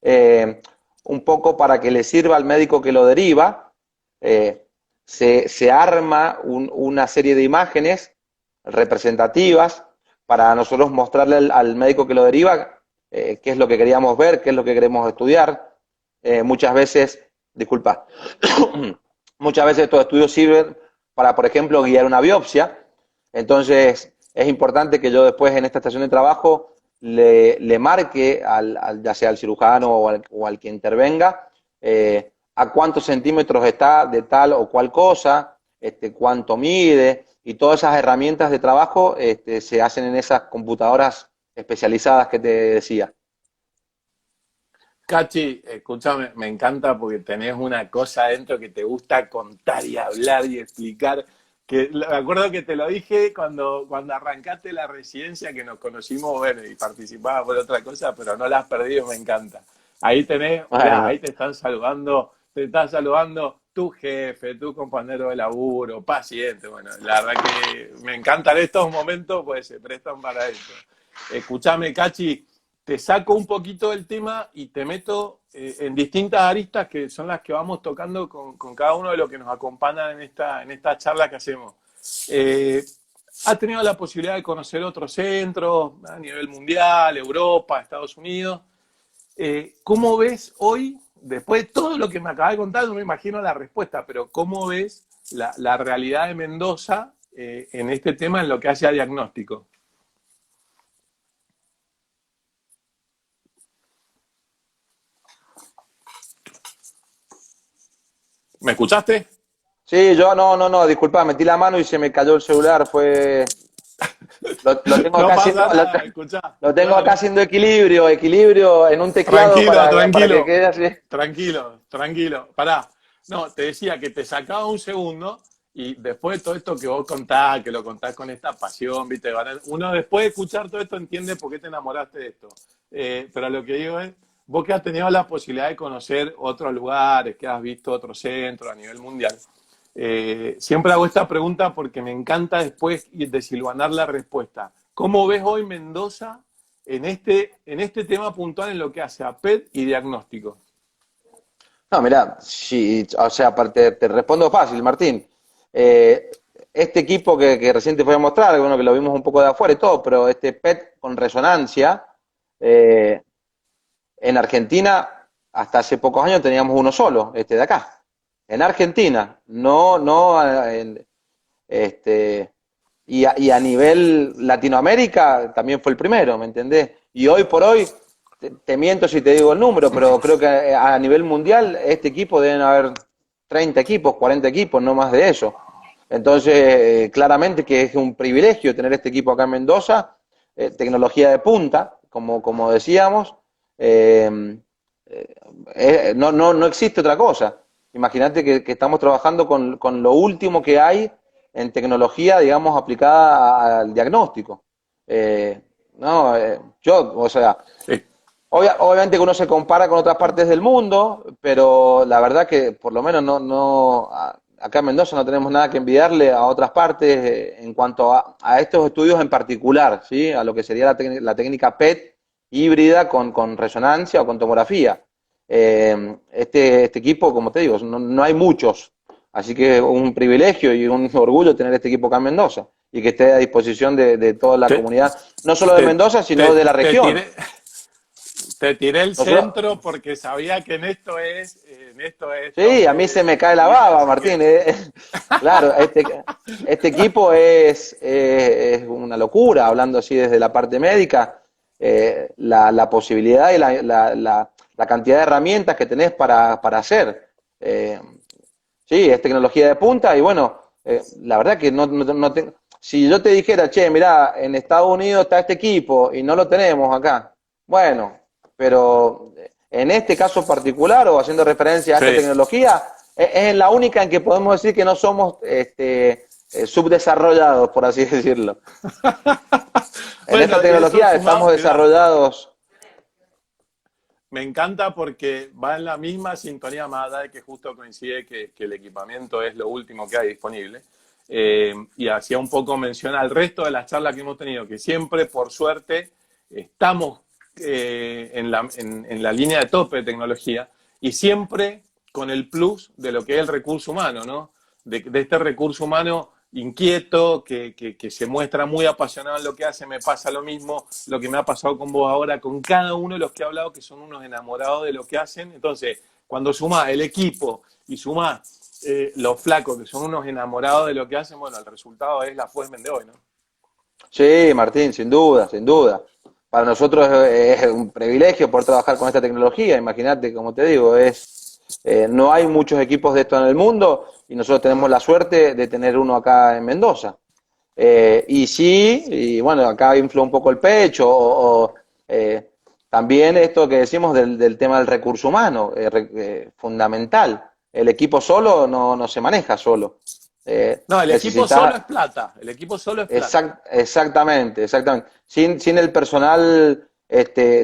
Speaker 2: eh, un poco para que le sirva al médico que lo deriva, se arma una serie de imágenes representativas para nosotros mostrarle al médico que lo deriva qué es lo que queríamos ver, qué es lo que queremos estudiar. Muchas veces, disculpa, muchas veces estos estudios sirven para, por ejemplo, guiar una biopsia. Entonces, es importante que yo después en esta estación de trabajo le marque ya sea al cirujano o al que intervenga, a cuántos centímetros está de tal o cual cosa, cuánto mide, y todas esas herramientas de trabajo se hacen en esas computadoras especializadas que te decía.
Speaker 1: Cachi, escúchame, me encanta porque tenés una cosa adentro que te gusta contar y hablar y explicar. Me acuerdo que te lo dije cuando arrancaste la residencia, que nos conocimos, bueno, y participaba por otra cosa, pero no la has perdido, me encanta. Ahí tenés, mirá,
Speaker 2: Bueno,
Speaker 1: ahí te están saludando tu jefe, tu compañero de laburo, paciente. Bueno, la verdad que me encantan estos momentos, pues se prestan para eso. Escúchame, Cachi, te saco un poquito del tema y te meto en distintas aristas que son las que vamos tocando con cada uno de los que nos acompañan en esta charla que hacemos. Eh, ¿Has tenido la posibilidad de conocer otros centros a nivel mundial, Europa, Estados Unidos? ¿Cómo ves hoy, después de todo lo que me acabas de contar, no me imagino la respuesta, pero cómo ves la realidad de Mendoza en este tema en lo que hace a diagnóstico? ¿Me escuchaste?
Speaker 2: sí, yo no, disculpa, metí la mano y se me cayó el celular, lo tengo
Speaker 1: No
Speaker 2: acá
Speaker 1: pasa nada, escuchá.
Speaker 2: lo tengo
Speaker 1: No,
Speaker 2: acá
Speaker 1: no.
Speaker 2: haciendo equilibrio en un teclado
Speaker 1: Tranquilo,
Speaker 2: para que
Speaker 1: tranquilo.
Speaker 2: quede así.
Speaker 1: Tranquilo. Pará. No, te decía que te sacaba un segundo y después de todo esto que vos contás, que lo contás con esta pasión, ¿viste? Uno después de escuchar todo esto entiende por qué te enamoraste de esto. Pero lo que digo es, vos que has tenido la posibilidad de conocer otros lugares, que has visto otros centros a nivel mundial, siempre hago esta pregunta porque me encanta después desilvanar la respuesta. ¿Cómo ves hoy Mendoza en este tema puntual en lo que hace a PET y diagnóstico?
Speaker 2: No, mirá, sí, o sea, te respondo fácil, Martín. Eh, este equipo que recién te voy a mostrar, bueno, que lo vimos un poco de afuera y todo, pero este PET con resonancia, eh, en Argentina, hasta hace pocos años teníamos uno solo, este de acá. En Argentina, no, este, y a nivel Latinoamérica también fue el primero, ¿me entendés? Y hoy por hoy, te miento si te digo el número, pero creo que a nivel mundial este equipo deben haber 30 equipos, 40 equipos, no más de eso. Entonces, claramente que es un privilegio tener este equipo acá en Mendoza, tecnología de punta, como decíamos, eh, no existe otra cosa. Imagínate que estamos trabajando con lo último que hay en tecnología, digamos, aplicada al diagnóstico. Eh, no, o sea,
Speaker 1: Sí.
Speaker 2: obviamente que uno se compara con otras partes del mundo, pero la verdad que por lo menos acá en Mendoza no tenemos nada que envidiarle a otras partes en cuanto a estos estudios en particular, ¿sí? A lo que sería la técnica PET híbrida con resonancia o con tomografía. Este equipo, como te digo, no hay muchos, así que es un privilegio y un orgullo tener este equipo acá en Mendoza y que esté a disposición de toda la
Speaker 1: Te,
Speaker 2: comunidad, no solo de
Speaker 1: te,
Speaker 2: Mendoza, sino
Speaker 1: te,
Speaker 2: de la
Speaker 1: te
Speaker 2: región.
Speaker 1: tiré, Te tiré el
Speaker 2: Nosotros,
Speaker 1: centro porque sabía que en esto es
Speaker 2: sí, a mí
Speaker 1: donde
Speaker 2: se me cae la
Speaker 1: vivimos,
Speaker 2: baba,
Speaker 1: así que
Speaker 2: Martín. Claro, este equipo es una locura, hablando así desde la parte médica. La posibilidad y la cantidad de herramientas que tenés para hacer. Eh, sí, es tecnología de punta y bueno, la verdad que si yo te dijera, che, mirá, en Estados Unidos está este equipo y no lo tenemos acá, bueno, pero en este caso particular o haciendo referencia a esta
Speaker 1: sí.
Speaker 2: tecnología, es la única en que podemos decir que no somos subdesarrollados, por así decirlo. En esta
Speaker 1: Bueno, y eso
Speaker 2: tecnología estamos
Speaker 1: sumado, mirá,
Speaker 2: desarrollados.
Speaker 1: me encanta porque va en la misma sintonía, más allá de que justo coincide que el equipamiento es lo último que hay disponible. Y hacía un poco mención al resto de las charlas que hemos tenido, que siempre, por suerte, estamos en la línea de tope de tecnología y siempre con el plus de lo que es el recurso humano, ¿no? De este recurso humano inquieto, que se muestra muy apasionado en lo que hace. Me pasa lo mismo, lo que me ha pasado con vos ahora, con cada uno de los que he hablado, que son unos enamorados de lo que hacen. Entonces, cuando sumás el equipo y sumás los flacos, que son unos enamorados de lo que hacen, bueno, el resultado es la Fuesmen de hoy, ¿no?
Speaker 2: Sí, Martín, sin duda, sin duda. Para nosotros es un privilegio poder trabajar con esta tecnología. Imagínate, como te digo, no hay muchos equipos de esto en el mundo y nosotros tenemos la suerte de tener uno acá en Mendoza. Y sí, y bueno, acá infla un poco el pecho, también esto que decimos del tema del recurso humano, fundamental. El equipo solo no se maneja solo.
Speaker 1: No, el equipo solo
Speaker 2: Necesitas
Speaker 1: es plata, el equipo solo es plata.
Speaker 2: Exactamente, exactamente. Sin el personal,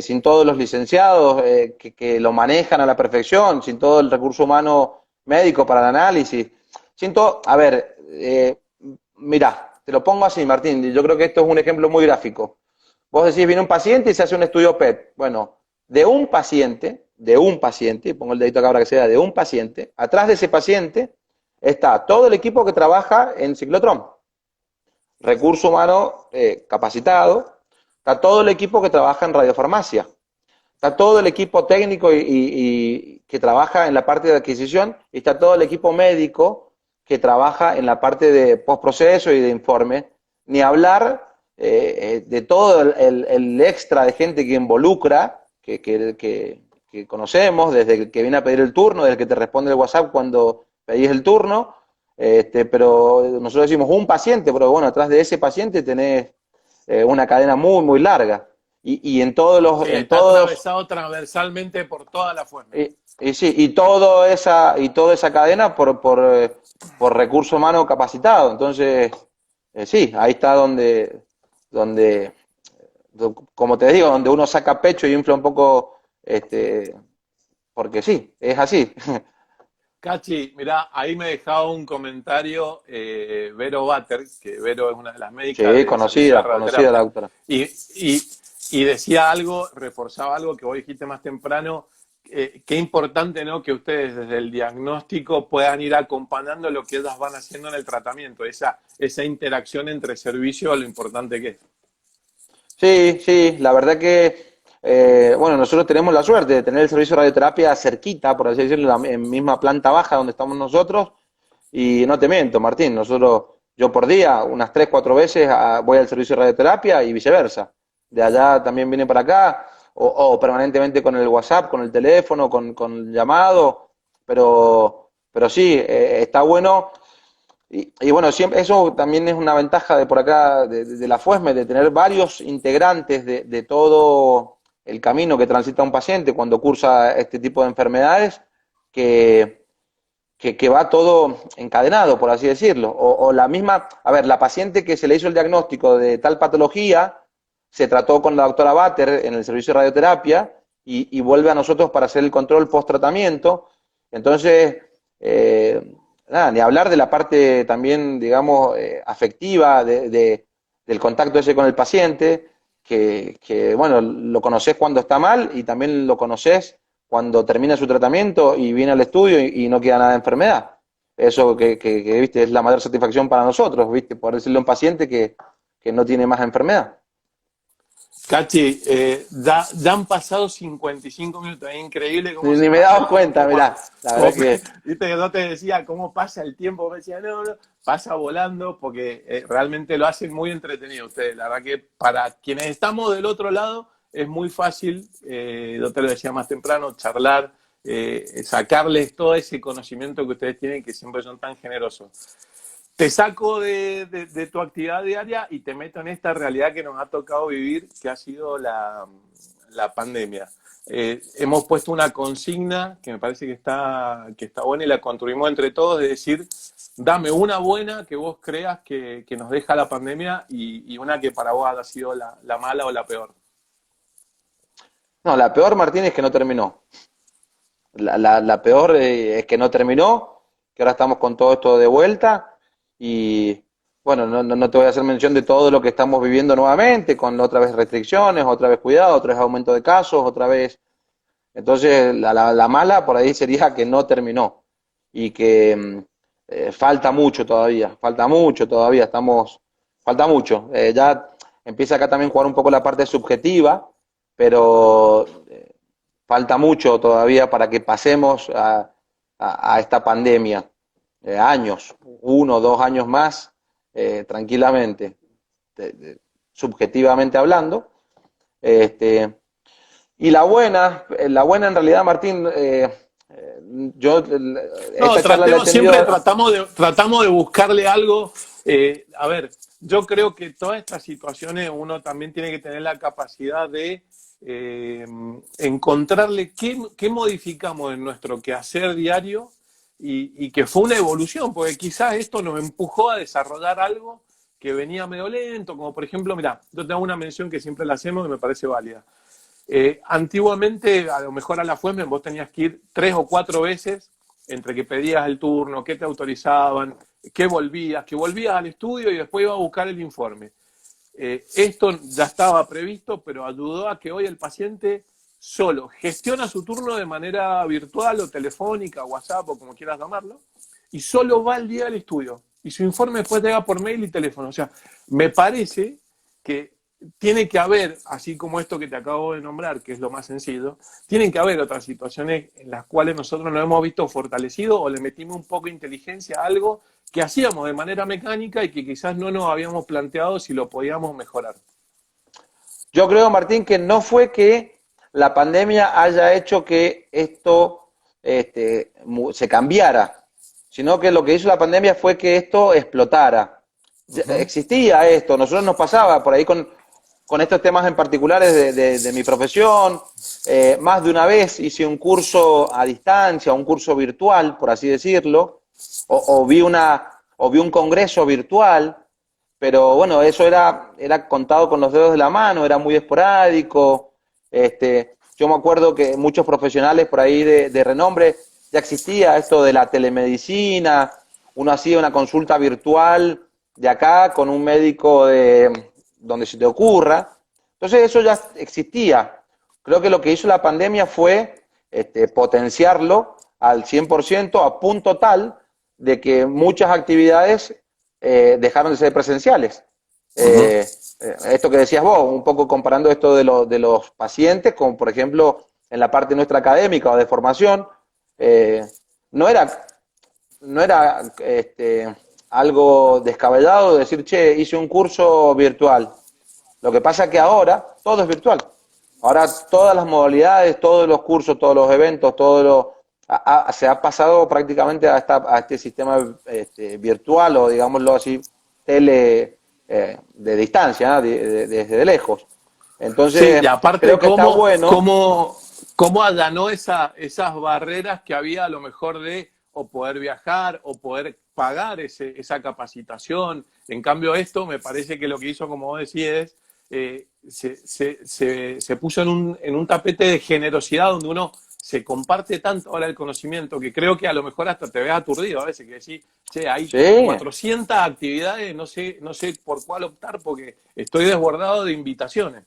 Speaker 2: sin todos los licenciados que lo manejan a la perfección, sin todo el recurso humano médico para el análisis, sin todo, a ver, mirá, te lo pongo así, Martín, yo creo que esto es un ejemplo muy gráfico. Vos decís, viene un paciente y se hace un estudio PET. Bueno, de un paciente, y pongo el dedito acá para que sea, de un paciente, atrás de ese paciente está todo el equipo que trabaja en ciclotrón, recurso humano capacitado, está todo el equipo que trabaja en radiofarmacia, está todo el equipo técnico y que trabaja en la parte de adquisición y está todo el equipo médico que trabaja en la parte de postproceso y de informe, ni hablar de todo el extra de gente que involucra, que conocemos, desde el que viene a pedir el turno, desde el que te responde el WhatsApp cuando pedís el turno, pero nosotros decimos un paciente, pero bueno, atrás de ese paciente tenés una cadena muy, muy larga. Y en todos
Speaker 1: Sí,
Speaker 2: los, en
Speaker 1: está
Speaker 2: todos,
Speaker 1: atravesado transversalmente por toda la Fuesmen.
Speaker 2: sí, y toda esa cadena por recurso humano capacitado. Entonces, sí, ahí está donde, como te digo, donde uno saca pecho y infla un poco, porque sí, es así.
Speaker 1: Cachi, mirá, ahí me dejaba un comentario Vero Bater, que Vero es una de las médicas
Speaker 2: Sí,
Speaker 1: del servicio de
Speaker 2: conocida la
Speaker 1: radioterapia,
Speaker 2: doctora.
Speaker 1: y, y, y decía algo, reforzaba algo que vos dijiste más temprano, qué importante, ¿no?, que ustedes desde el diagnóstico puedan ir acompañando lo que ellas van haciendo en el tratamiento, esa interacción entre servicios, lo importante que es.
Speaker 2: Sí, sí, la verdad que, bueno, nosotros tenemos la suerte de tener el servicio de radioterapia cerquita, por así decirlo, en misma planta baja donde estamos nosotros, y no te miento, Martín, yo por día, unas 3, 4 veces voy al servicio de radioterapia y viceversa. De allá también viene para acá, o permanentemente con el WhatsApp, con el teléfono, con el llamado, pero sí, está bueno. Y bueno, siempre, eso también es una ventaja de por acá, de la FUESME, de tener varios integrantes de todo el camino que transita un paciente cuando cursa este tipo de enfermedades, que, que va todo encadenado, por así decirlo. O la misma, a ver, la paciente que se le hizo el diagnóstico de tal patología, se trató con la doctora Bater en el servicio de radioterapia y vuelve a nosotros para hacer el control post-tratamiento. Entonces, nada, ni hablar de la parte también, digamos, afectiva del contacto ese con el paciente, bueno, lo conoces cuando está mal y también lo conoces cuando termina su tratamiento y viene al estudio y no queda nada de enfermedad. Eso viste, es la mayor satisfacción para nosotros, viste, poder decirle a un paciente que no tiene más enfermedad.
Speaker 1: Cachi, ya han pasado 55 minutos, es increíble cómo
Speaker 2: Ni
Speaker 1: se
Speaker 2: me he
Speaker 1: pasa
Speaker 2: dado
Speaker 1: el
Speaker 2: cuenta,
Speaker 1: tiempo.
Speaker 2: mirá, la
Speaker 1: Como,
Speaker 2: verdad que
Speaker 1: viste que yo te decía cómo pasa el tiempo, me decía, no, no, pasa volando, porque realmente lo hacen muy entretenido ustedes. La verdad que para quienes estamos del otro lado es muy fácil, yo te lo decía más temprano, charlar, sacarles todo ese conocimiento que ustedes tienen, que siempre son tan generosos. Te saco de tu actividad diaria y te meto en esta realidad que nos ha tocado vivir, que ha sido la pandemia. Hemos puesto una consigna que me parece que está buena y la construimos entre todos, de decir, dame una buena que vos creas que nos deja la pandemia y una que para vos haya sido la mala o la peor.
Speaker 2: no, la peor, Martín, es que no terminó. La peor es que no terminó, que ahora estamos con todo esto de vuelta y bueno, no te voy a hacer mención de todo lo que estamos viviendo nuevamente, con otra vez restricciones, otra vez cuidado, otra vez aumento de casos, otra vez. Entonces, la mala por ahí sería que no terminó y que falta mucho todavía, falta mucho. Ya empieza acá también a jugar un poco la parte subjetiva, pero falta mucho todavía para que pasemos a esta pandemia. Años, 1 o 2 años más, tranquilamente, subjetivamente hablando. Este, y la buena en realidad, Martín, yo
Speaker 1: No,
Speaker 2: esta charla la he
Speaker 1: siempre
Speaker 2: tenido.
Speaker 1: tratamos de buscarle algo. A ver, yo creo que todas estas situaciones uno también tiene que tener la capacidad de encontrarle qué modificamos en nuestro quehacer diario y que fue una evolución, porque quizás esto nos empujó a desarrollar algo que venía medio lento, como por ejemplo, mira, yo tengo una mención que siempre la hacemos y me parece válida. Antiguamente, a lo mejor a la FUEMEN vos tenías que ir 3 o 4 veces entre que pedías el turno, que te autorizaban, que volvías al estudio y después ibas a buscar el informe. Esto ya estaba previsto, pero ayudó a que hoy el paciente solo gestiona su turno de manera virtual o telefónica, WhatsApp o como quieras llamarlo, y solo va al día del estudio. Y su informe después llega por mail y teléfono. O sea, me parece que tiene que haber, así como esto que te acabo de nombrar, que es lo más sencillo, tienen que haber otras situaciones en las cuales nosotros nos hemos visto fortalecidos o le metimos un poco de inteligencia a algo que hacíamos de manera mecánica y que quizás no nos habíamos planteado si lo podíamos mejorar.
Speaker 2: Yo creo, Martín, que no fue que la pandemia haya hecho que esto se cambiara, sino que lo que hizo la pandemia fue que esto explotara. Ya existía esto, nosotros nos pasaba por ahí con estos temas en particulares de mi profesión. Más de una vez hice un curso a distancia, un curso virtual, por así decirlo, o vi un congreso virtual, pero bueno, eso era contado con los dedos de la mano, era muy esporádico. Yo me acuerdo que muchos profesionales por ahí de renombre ya existía esto de la telemedicina, uno hacía una consulta virtual de acá con un médico de donde se te ocurra. Entonces eso ya existía. Creo que lo que hizo la pandemia fue potenciarlo al 100% a punto tal de que muchas actividades dejaron de ser presenciales. Esto que decías vos, un poco comparando esto de los pacientes, con por ejemplo en la parte nuestra académica o de formación, no era, no era algo descabellado decir, che, hice un curso virtual. Lo que pasa es que ahora todo es virtual. Ahora todas las modalidades, todos los cursos, todos los eventos, se ha pasado prácticamente a este sistema virtual o digámoslo así, de distancia, ¿no? Desde lejos.
Speaker 1: Sí,
Speaker 2: Entonces,
Speaker 1: y aparte
Speaker 2: creo que está bueno.
Speaker 1: cómo allanó esas barreras que había a lo mejor de o poder viajar o poder pagar esa capacitación. En cambio, esto me parece que lo que hizo, como vos decís, se puso en un tapete de generosidad donde uno se comparte tanto ahora el conocimiento que creo que a lo mejor hasta te ves aturdido a veces, que decís, che, hay
Speaker 2: Sí,
Speaker 1: 400 actividades, no sé por cuál optar porque estoy desbordado de invitaciones.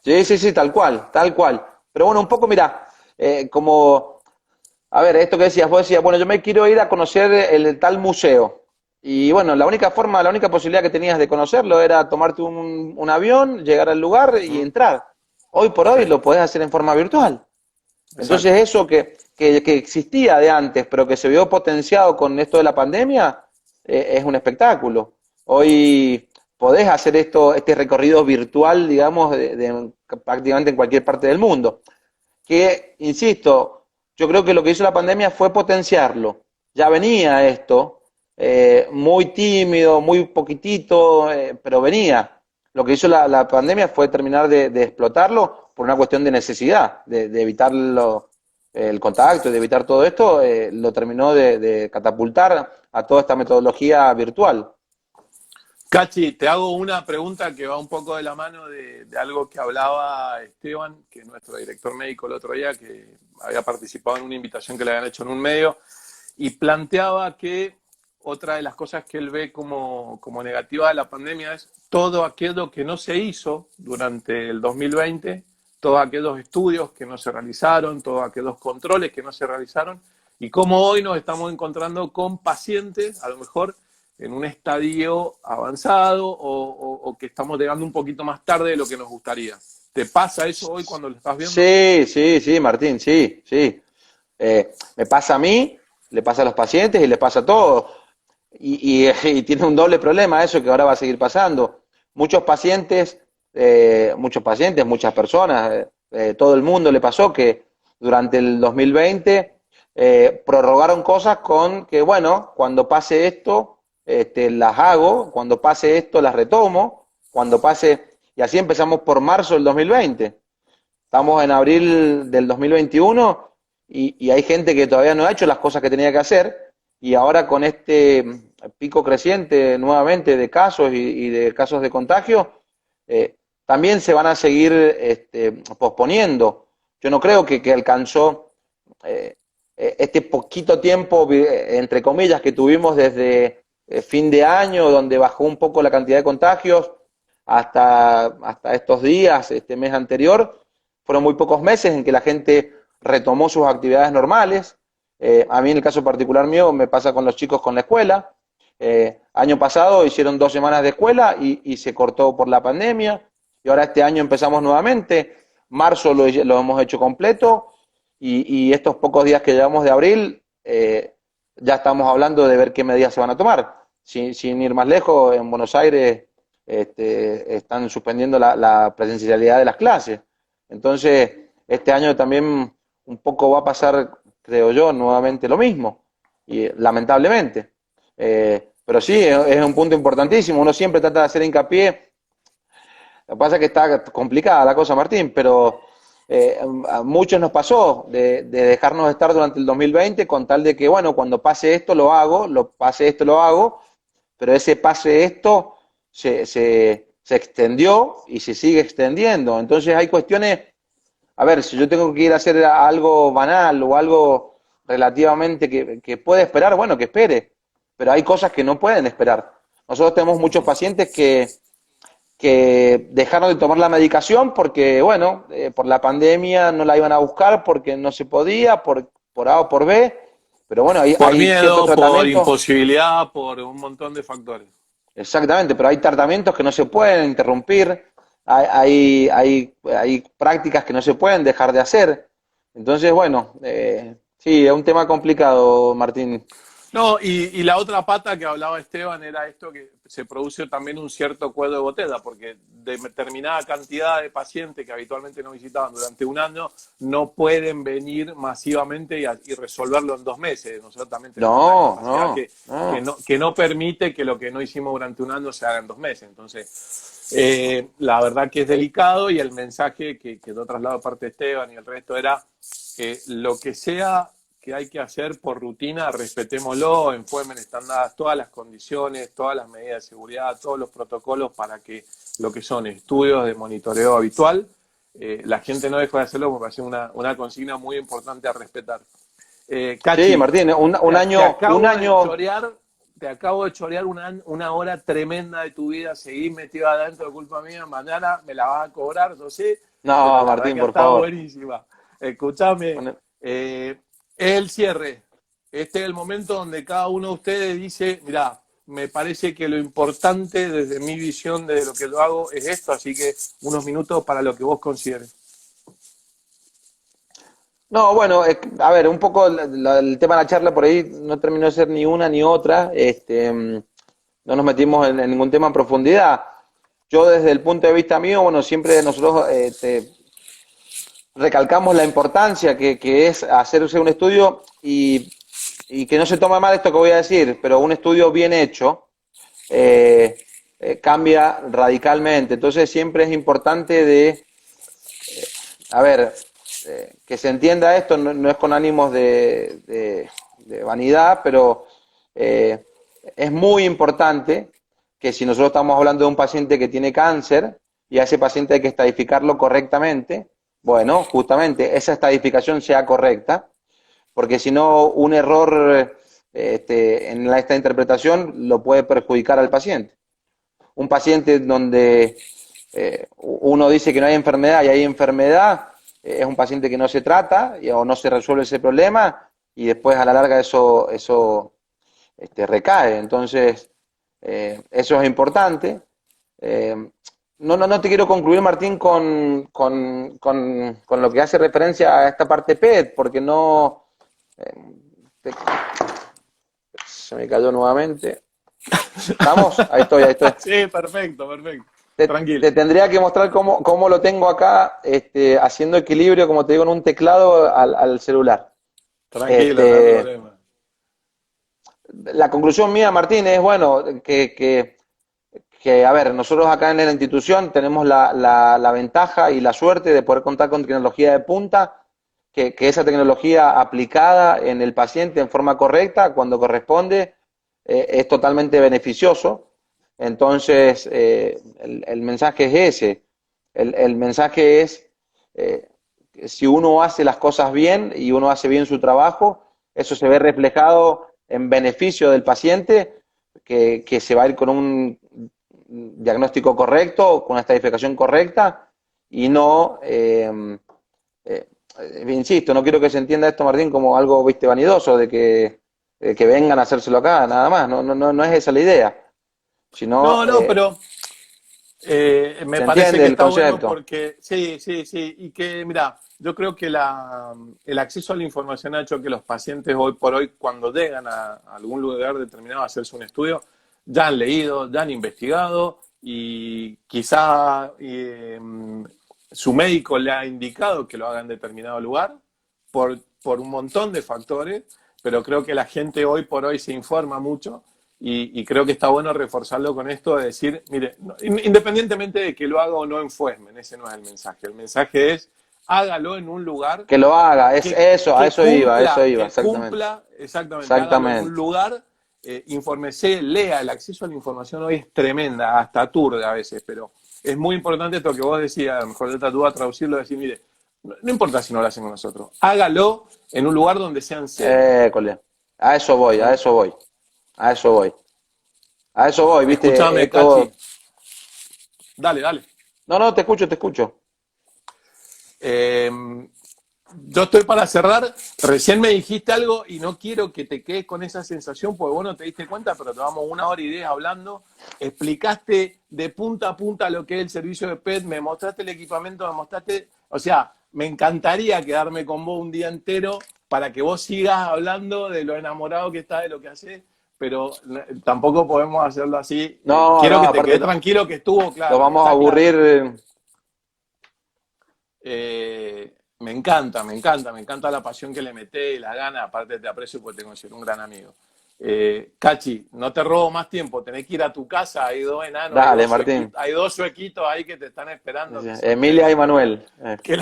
Speaker 2: sí, sí, sí, tal cual, tal cual. Pero bueno, un poco, mira, como, a ver, esto que decías, vos decías, bueno, yo me quiero ir a conocer el tal museo. Y bueno, la única forma, la única posibilidad que tenías de conocerlo era tomarte un avión, llegar al lugar y
Speaker 1: ¿Mm?
Speaker 2: entrar. Hoy por
Speaker 1: Sí,
Speaker 2: hoy lo podés hacer en forma virtual. Entonces
Speaker 1: exacto.
Speaker 2: eso que existía de antes, pero que se vio potenciado con esto de la pandemia, es un espectáculo. Hoy podés hacer este recorrido virtual, digamos, prácticamente en cualquier parte del mundo. Que, insisto, yo creo que lo que hizo la pandemia fue potenciarlo. Ya venía esto, muy tímido, muy poquitito, pero venía. Lo que hizo la pandemia fue terminar de explotarlo por una cuestión de necesidad, de evitar el contacto, de evitar todo esto, lo terminó de catapultar a toda esta metodología virtual.
Speaker 1: Cachi, te hago una pregunta que va un poco de la mano de algo que hablaba Esteban, que es nuestro director médico el otro día, que había participado en una invitación que le habían hecho en un medio, y planteaba que otra de las cosas que él ve como negativa de la pandemia es todo aquello que no se hizo durante el 2020, todos aquellos estudios que no se realizaron, todos aquellos controles que no se realizaron, y cómo hoy nos estamos encontrando con pacientes, a lo mejor en un estadio avanzado o que estamos llegando un poquito más tarde de lo que nos gustaría. ¿Te pasa eso hoy cuando lo estás viendo?
Speaker 2: Sí, sí, sí, Martín, sí, sí. Me pasa a mí, le pasa a los pacientes y le pasa a todos. Y tiene un doble problema eso que ahora va a seguir pasando. Muchos pacientes, muchas personas, todo el mundo le pasó que durante el 2020 prorrogaron cosas con que, bueno, cuando pase esto, las hago, cuando pase esto, las retomo, cuando pase... Y así empezamos por marzo del 2020. Estamos en abril del 2021 y hay gente que todavía no ha hecho las cosas que tenía que hacer y ahora con este pico creciente nuevamente de casos y de casos de contagio, también se van a seguir posponiendo. Yo no creo que alcanzó este poquito tiempo, entre comillas, que tuvimos desde fin de año, donde bajó un poco la cantidad de contagios, hasta estos días, este mes anterior, fueron muy pocos meses en que la gente retomó sus actividades normales. A mí en el caso particular mío me pasa con los chicos con la escuela. Año pasado hicieron 2 semanas de escuela y se cortó por la pandemia. Y ahora este año empezamos nuevamente. Marzo lo hemos hecho completo y estos pocos días que llevamos de abril ya estamos hablando de ver qué medidas se van a tomar. Sin ir más lejos, en Buenos Aires están suspendiendo la presencialidad de las clases. Entonces, este año también un poco va a pasar, creo yo, nuevamente lo mismo, y lamentablemente. Pero sí, es un punto importantísimo. Uno siempre trata de hacer hincapié. Lo que pasa es que está complicada la cosa, Martín, pero a muchos nos pasó de dejarnos estar durante el 2020 con tal de que, bueno, cuando pase esto lo hago, pase esto lo hago, pero ese pase esto se extendió y se sigue extendiendo. Entonces hay cuestiones, a ver, si yo tengo que ir a hacer algo banal o algo relativamente que puede esperar, bueno, que espere, pero hay cosas que no pueden esperar. Nosotros tenemos muchos pacientes que dejaron de tomar la medicación porque, bueno, por la pandemia no la iban a buscar porque no se podía, por A o por B, pero bueno,
Speaker 1: Por
Speaker 2: hay ciertos
Speaker 1: miedo, por
Speaker 2: tratamientos.
Speaker 1: imposibilidad, por un montón de factores.
Speaker 2: Exactamente, pero hay tratamientos que no se pueden interrumpir, hay prácticas que no se pueden dejar de hacer. Entonces, bueno, sí, es un tema complicado, Martín.
Speaker 1: No, y la otra pata que hablaba Esteban era esto que se produce también un cierto cuello de botella, porque determinada cantidad de pacientes que habitualmente nos visitaban durante un año no pueden venir masivamente y resolverlo en 2 meses. Nosotros también tenemos una
Speaker 2: No,
Speaker 1: capacidad
Speaker 2: no, no.
Speaker 1: que no permite que lo que no hicimos durante un año se haga en 2 meses. Entonces, la verdad que es delicado y el mensaje que yo traslado de parte de Esteban y el resto era que lo que sea que hay que hacer por rutina, respetémoslo, en Fuemen están dadas todas las condiciones, todas las medidas de seguridad, todos los protocolos para que lo que son estudios de monitoreo habitual, la gente no deja de hacerlo porque es una consigna muy importante a respetar.
Speaker 2: Sí,
Speaker 1: Cachi,
Speaker 2: Martín, un año,
Speaker 1: te acabo de chorear una hora tremenda de tu vida, seguís metido adentro de culpa mía, mañana me la vas a cobrar, yo sé, pero
Speaker 2: no,
Speaker 1: la verdad
Speaker 2: Martín,
Speaker 1: que ha
Speaker 2: por
Speaker 1: estado
Speaker 2: favor.
Speaker 1: buenísima. Escúchame,
Speaker 2: Pone-
Speaker 1: es el cierre. Este es el momento donde cada uno de ustedes dice, mirá, me parece que lo importante desde mi visión de lo que yo hago es esto, así que unos minutos para lo que vos consideres.
Speaker 2: No, bueno, a ver, un poco el tema de la charla por ahí no terminó de ser ni una ni otra. No nos metimos en ningún tema en profundidad. Yo desde el punto de vista mío, bueno, siempre nosotros recalcamos la importancia que es hacerse un estudio y que no se tome mal esto que voy a decir, pero un estudio bien hecho cambia radicalmente. Entonces siempre es importante a ver, que se entienda esto, no es con ánimos de vanidad, pero es muy importante que si nosotros estamos hablando de un paciente que tiene cáncer y a ese paciente hay que estadificarlo correctamente, bueno, justamente esa estadificación sea correcta, porque si no, un error en esta interpretación lo puede perjudicar al paciente. Un paciente donde uno dice que no hay enfermedad y hay enfermedad, es un paciente que no se trata o no se resuelve ese problema y después a la larga eso recae. Entonces, eso es importante. No te quiero concluir, Martín, con lo que hace referencia a esta parte PET, porque no... te- se me cayó nuevamente. ¿Estamos? Ahí estoy, ahí estoy.
Speaker 1: Sí, perfecto, perfecto. Tranquilo.
Speaker 2: Te tendría que mostrar cómo lo tengo acá, haciendo equilibrio, como te digo, en un teclado al celular.
Speaker 1: Tranquilo, no hay problema.
Speaker 2: La conclusión mía, Martín, es, bueno, a ver, nosotros acá en la institución tenemos la ventaja y la suerte de poder contar con tecnología de punta, que esa tecnología aplicada en el paciente en forma correcta, cuando corresponde, es totalmente beneficioso. Entonces, el mensaje es ese. El mensaje es, si uno hace las cosas bien y uno hace bien su trabajo, eso se ve reflejado en beneficio del paciente, que se va a ir con un diagnóstico correcto, con una estadificación correcta, y no, insisto, no quiero que se entienda esto, Martín, como algo, viste, vanidoso, de que vengan a hacérselo acá, nada más. No es esa la idea. Sino,
Speaker 1: No, pero me
Speaker 2: ¿se
Speaker 1: parece
Speaker 2: entiende
Speaker 1: que
Speaker 2: el
Speaker 1: está bueno
Speaker 2: concepto?
Speaker 1: porque, sí, sí, sí, y que, mira, yo creo que el acceso a la información ha hecho que los pacientes hoy por hoy, cuando llegan a algún lugar determinado a hacerse un estudio, ya han leído, ya han investigado y quizá su médico le ha indicado que lo haga en determinado lugar por un montón de factores, pero creo que la gente hoy por hoy se informa mucho y creo que está bueno reforzarlo con esto de decir, mire, independientemente de que lo haga o no en Fuesmen, ese no es el mensaje. El mensaje es, hágalo en un lugar
Speaker 2: Que lo haga, es eso, a eso iba,
Speaker 1: que
Speaker 2: exactamente.
Speaker 1: cumpla, exactamente, hágalo en un
Speaker 2: Exactamente.
Speaker 1: lugar, infórmese, lea, el acceso a la información hoy es tremenda, hasta aturde a veces, pero es muy importante esto que vos decías, a lo mejor yo te ayudo a traducirlo, decir, mire, no importa si no lo hacen con nosotros, hágalo en un lugar donde sean serios.
Speaker 2: Cole. A eso voy, a eso voy, a eso voy. A eso voy, viste,
Speaker 1: Escúchame,
Speaker 2: esto...
Speaker 1: Cachi, dale, dale.
Speaker 2: No, te escucho, te escucho.
Speaker 1: Eh, yo estoy para cerrar. Recién me dijiste algo y no quiero que te quedes con esa sensación, porque vos no te diste cuenta, pero llevamos 1 hora y 10 hablando. Explicaste de punta a punta lo que es el servicio de PET, me mostraste el equipamiento, me mostraste. O sea, me encantaría quedarme con vos un día entero para que vos sigas hablando de lo enamorado que estás de lo que haces, pero tampoco podemos hacerlo así. Quiero que te
Speaker 2: Aparte
Speaker 1: quede tranquilo que estuvo
Speaker 2: lo
Speaker 1: claro, que
Speaker 2: vamos a
Speaker 1: está claro.
Speaker 2: aburrir.
Speaker 1: Me encanta la pasión que le meté y la gana, aparte te aprecio porque te considero un gran amigo. Cachi, no te robo más tiempo, tenés que ir a tu casa, hay dos enanos,
Speaker 2: Dale, Martín.
Speaker 1: hay dos suequitos ahí que te están esperando, que son
Speaker 2: Emilia y
Speaker 1: tremendos,
Speaker 2: Manuel.
Speaker 1: que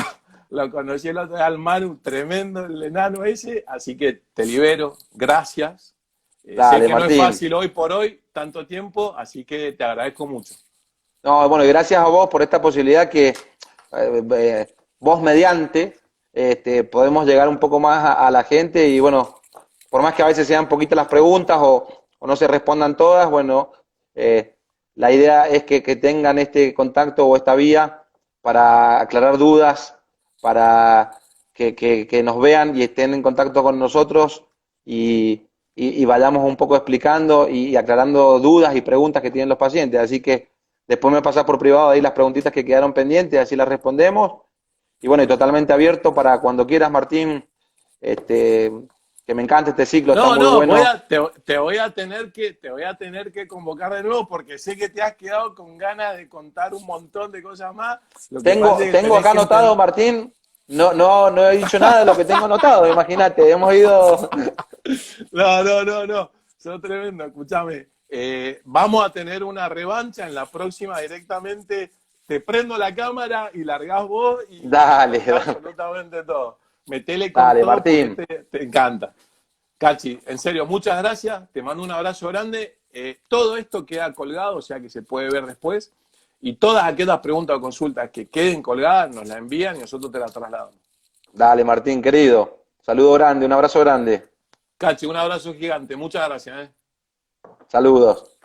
Speaker 1: lo conocí el otro día al Manu, tremendo el enano ese, así que te libero, gracias. Sé
Speaker 2: Dale,
Speaker 1: que no es
Speaker 2: Martín.
Speaker 1: fácil hoy por hoy, tanto tiempo, así que te agradezco mucho.
Speaker 2: No, bueno, y gracias a vos por esta posibilidad que vos mediante podemos llegar un poco más a la gente y bueno, por más que a veces sean poquitas las preguntas o no se respondan todas, bueno, la idea es que tengan este contacto o esta vía para aclarar dudas, para que nos vean y estén en contacto con nosotros y y vayamos un poco explicando y aclarando dudas y preguntas que tienen los pacientes. Así que después me pasas por privado ahí las preguntitas que quedaron pendientes, así las respondemos. Y bueno, y totalmente abierto para cuando quieras, Martín, que me encanta este ciclo, está
Speaker 1: No,
Speaker 2: muy
Speaker 1: no,
Speaker 2: bueno.
Speaker 1: te voy a tener que convocar de nuevo porque sé que te has quedado con ganas de contar un montón de cosas más. Lo que pasa es que
Speaker 2: Tengo
Speaker 1: tenés
Speaker 2: acá
Speaker 1: que
Speaker 2: anotado,
Speaker 1: entender.
Speaker 2: Martín, no he dicho nada de lo que tengo anotado, imagínate, hemos ido...
Speaker 1: No, no, no, no. Son tremendo, escúchame. Vamos a tener una revancha en la próxima directamente. Te prendo la cámara y largás vos y me
Speaker 2: Dale,
Speaker 1: contás absolutamente todo. Metele con
Speaker 2: dale,
Speaker 1: todo porque
Speaker 2: Martín,
Speaker 1: te encanta. Cachi, en serio, muchas gracias. Te mando un abrazo grande. Todo esto queda colgado, o sea que se puede ver después. Y todas aquellas preguntas o consultas que queden colgadas nos las envían y nosotros te las trasladamos.
Speaker 2: dale, Martín, querido. Saludo grande, un abrazo grande.
Speaker 1: Cachi, un abrazo gigante. Muchas gracias.
Speaker 2: Saludos.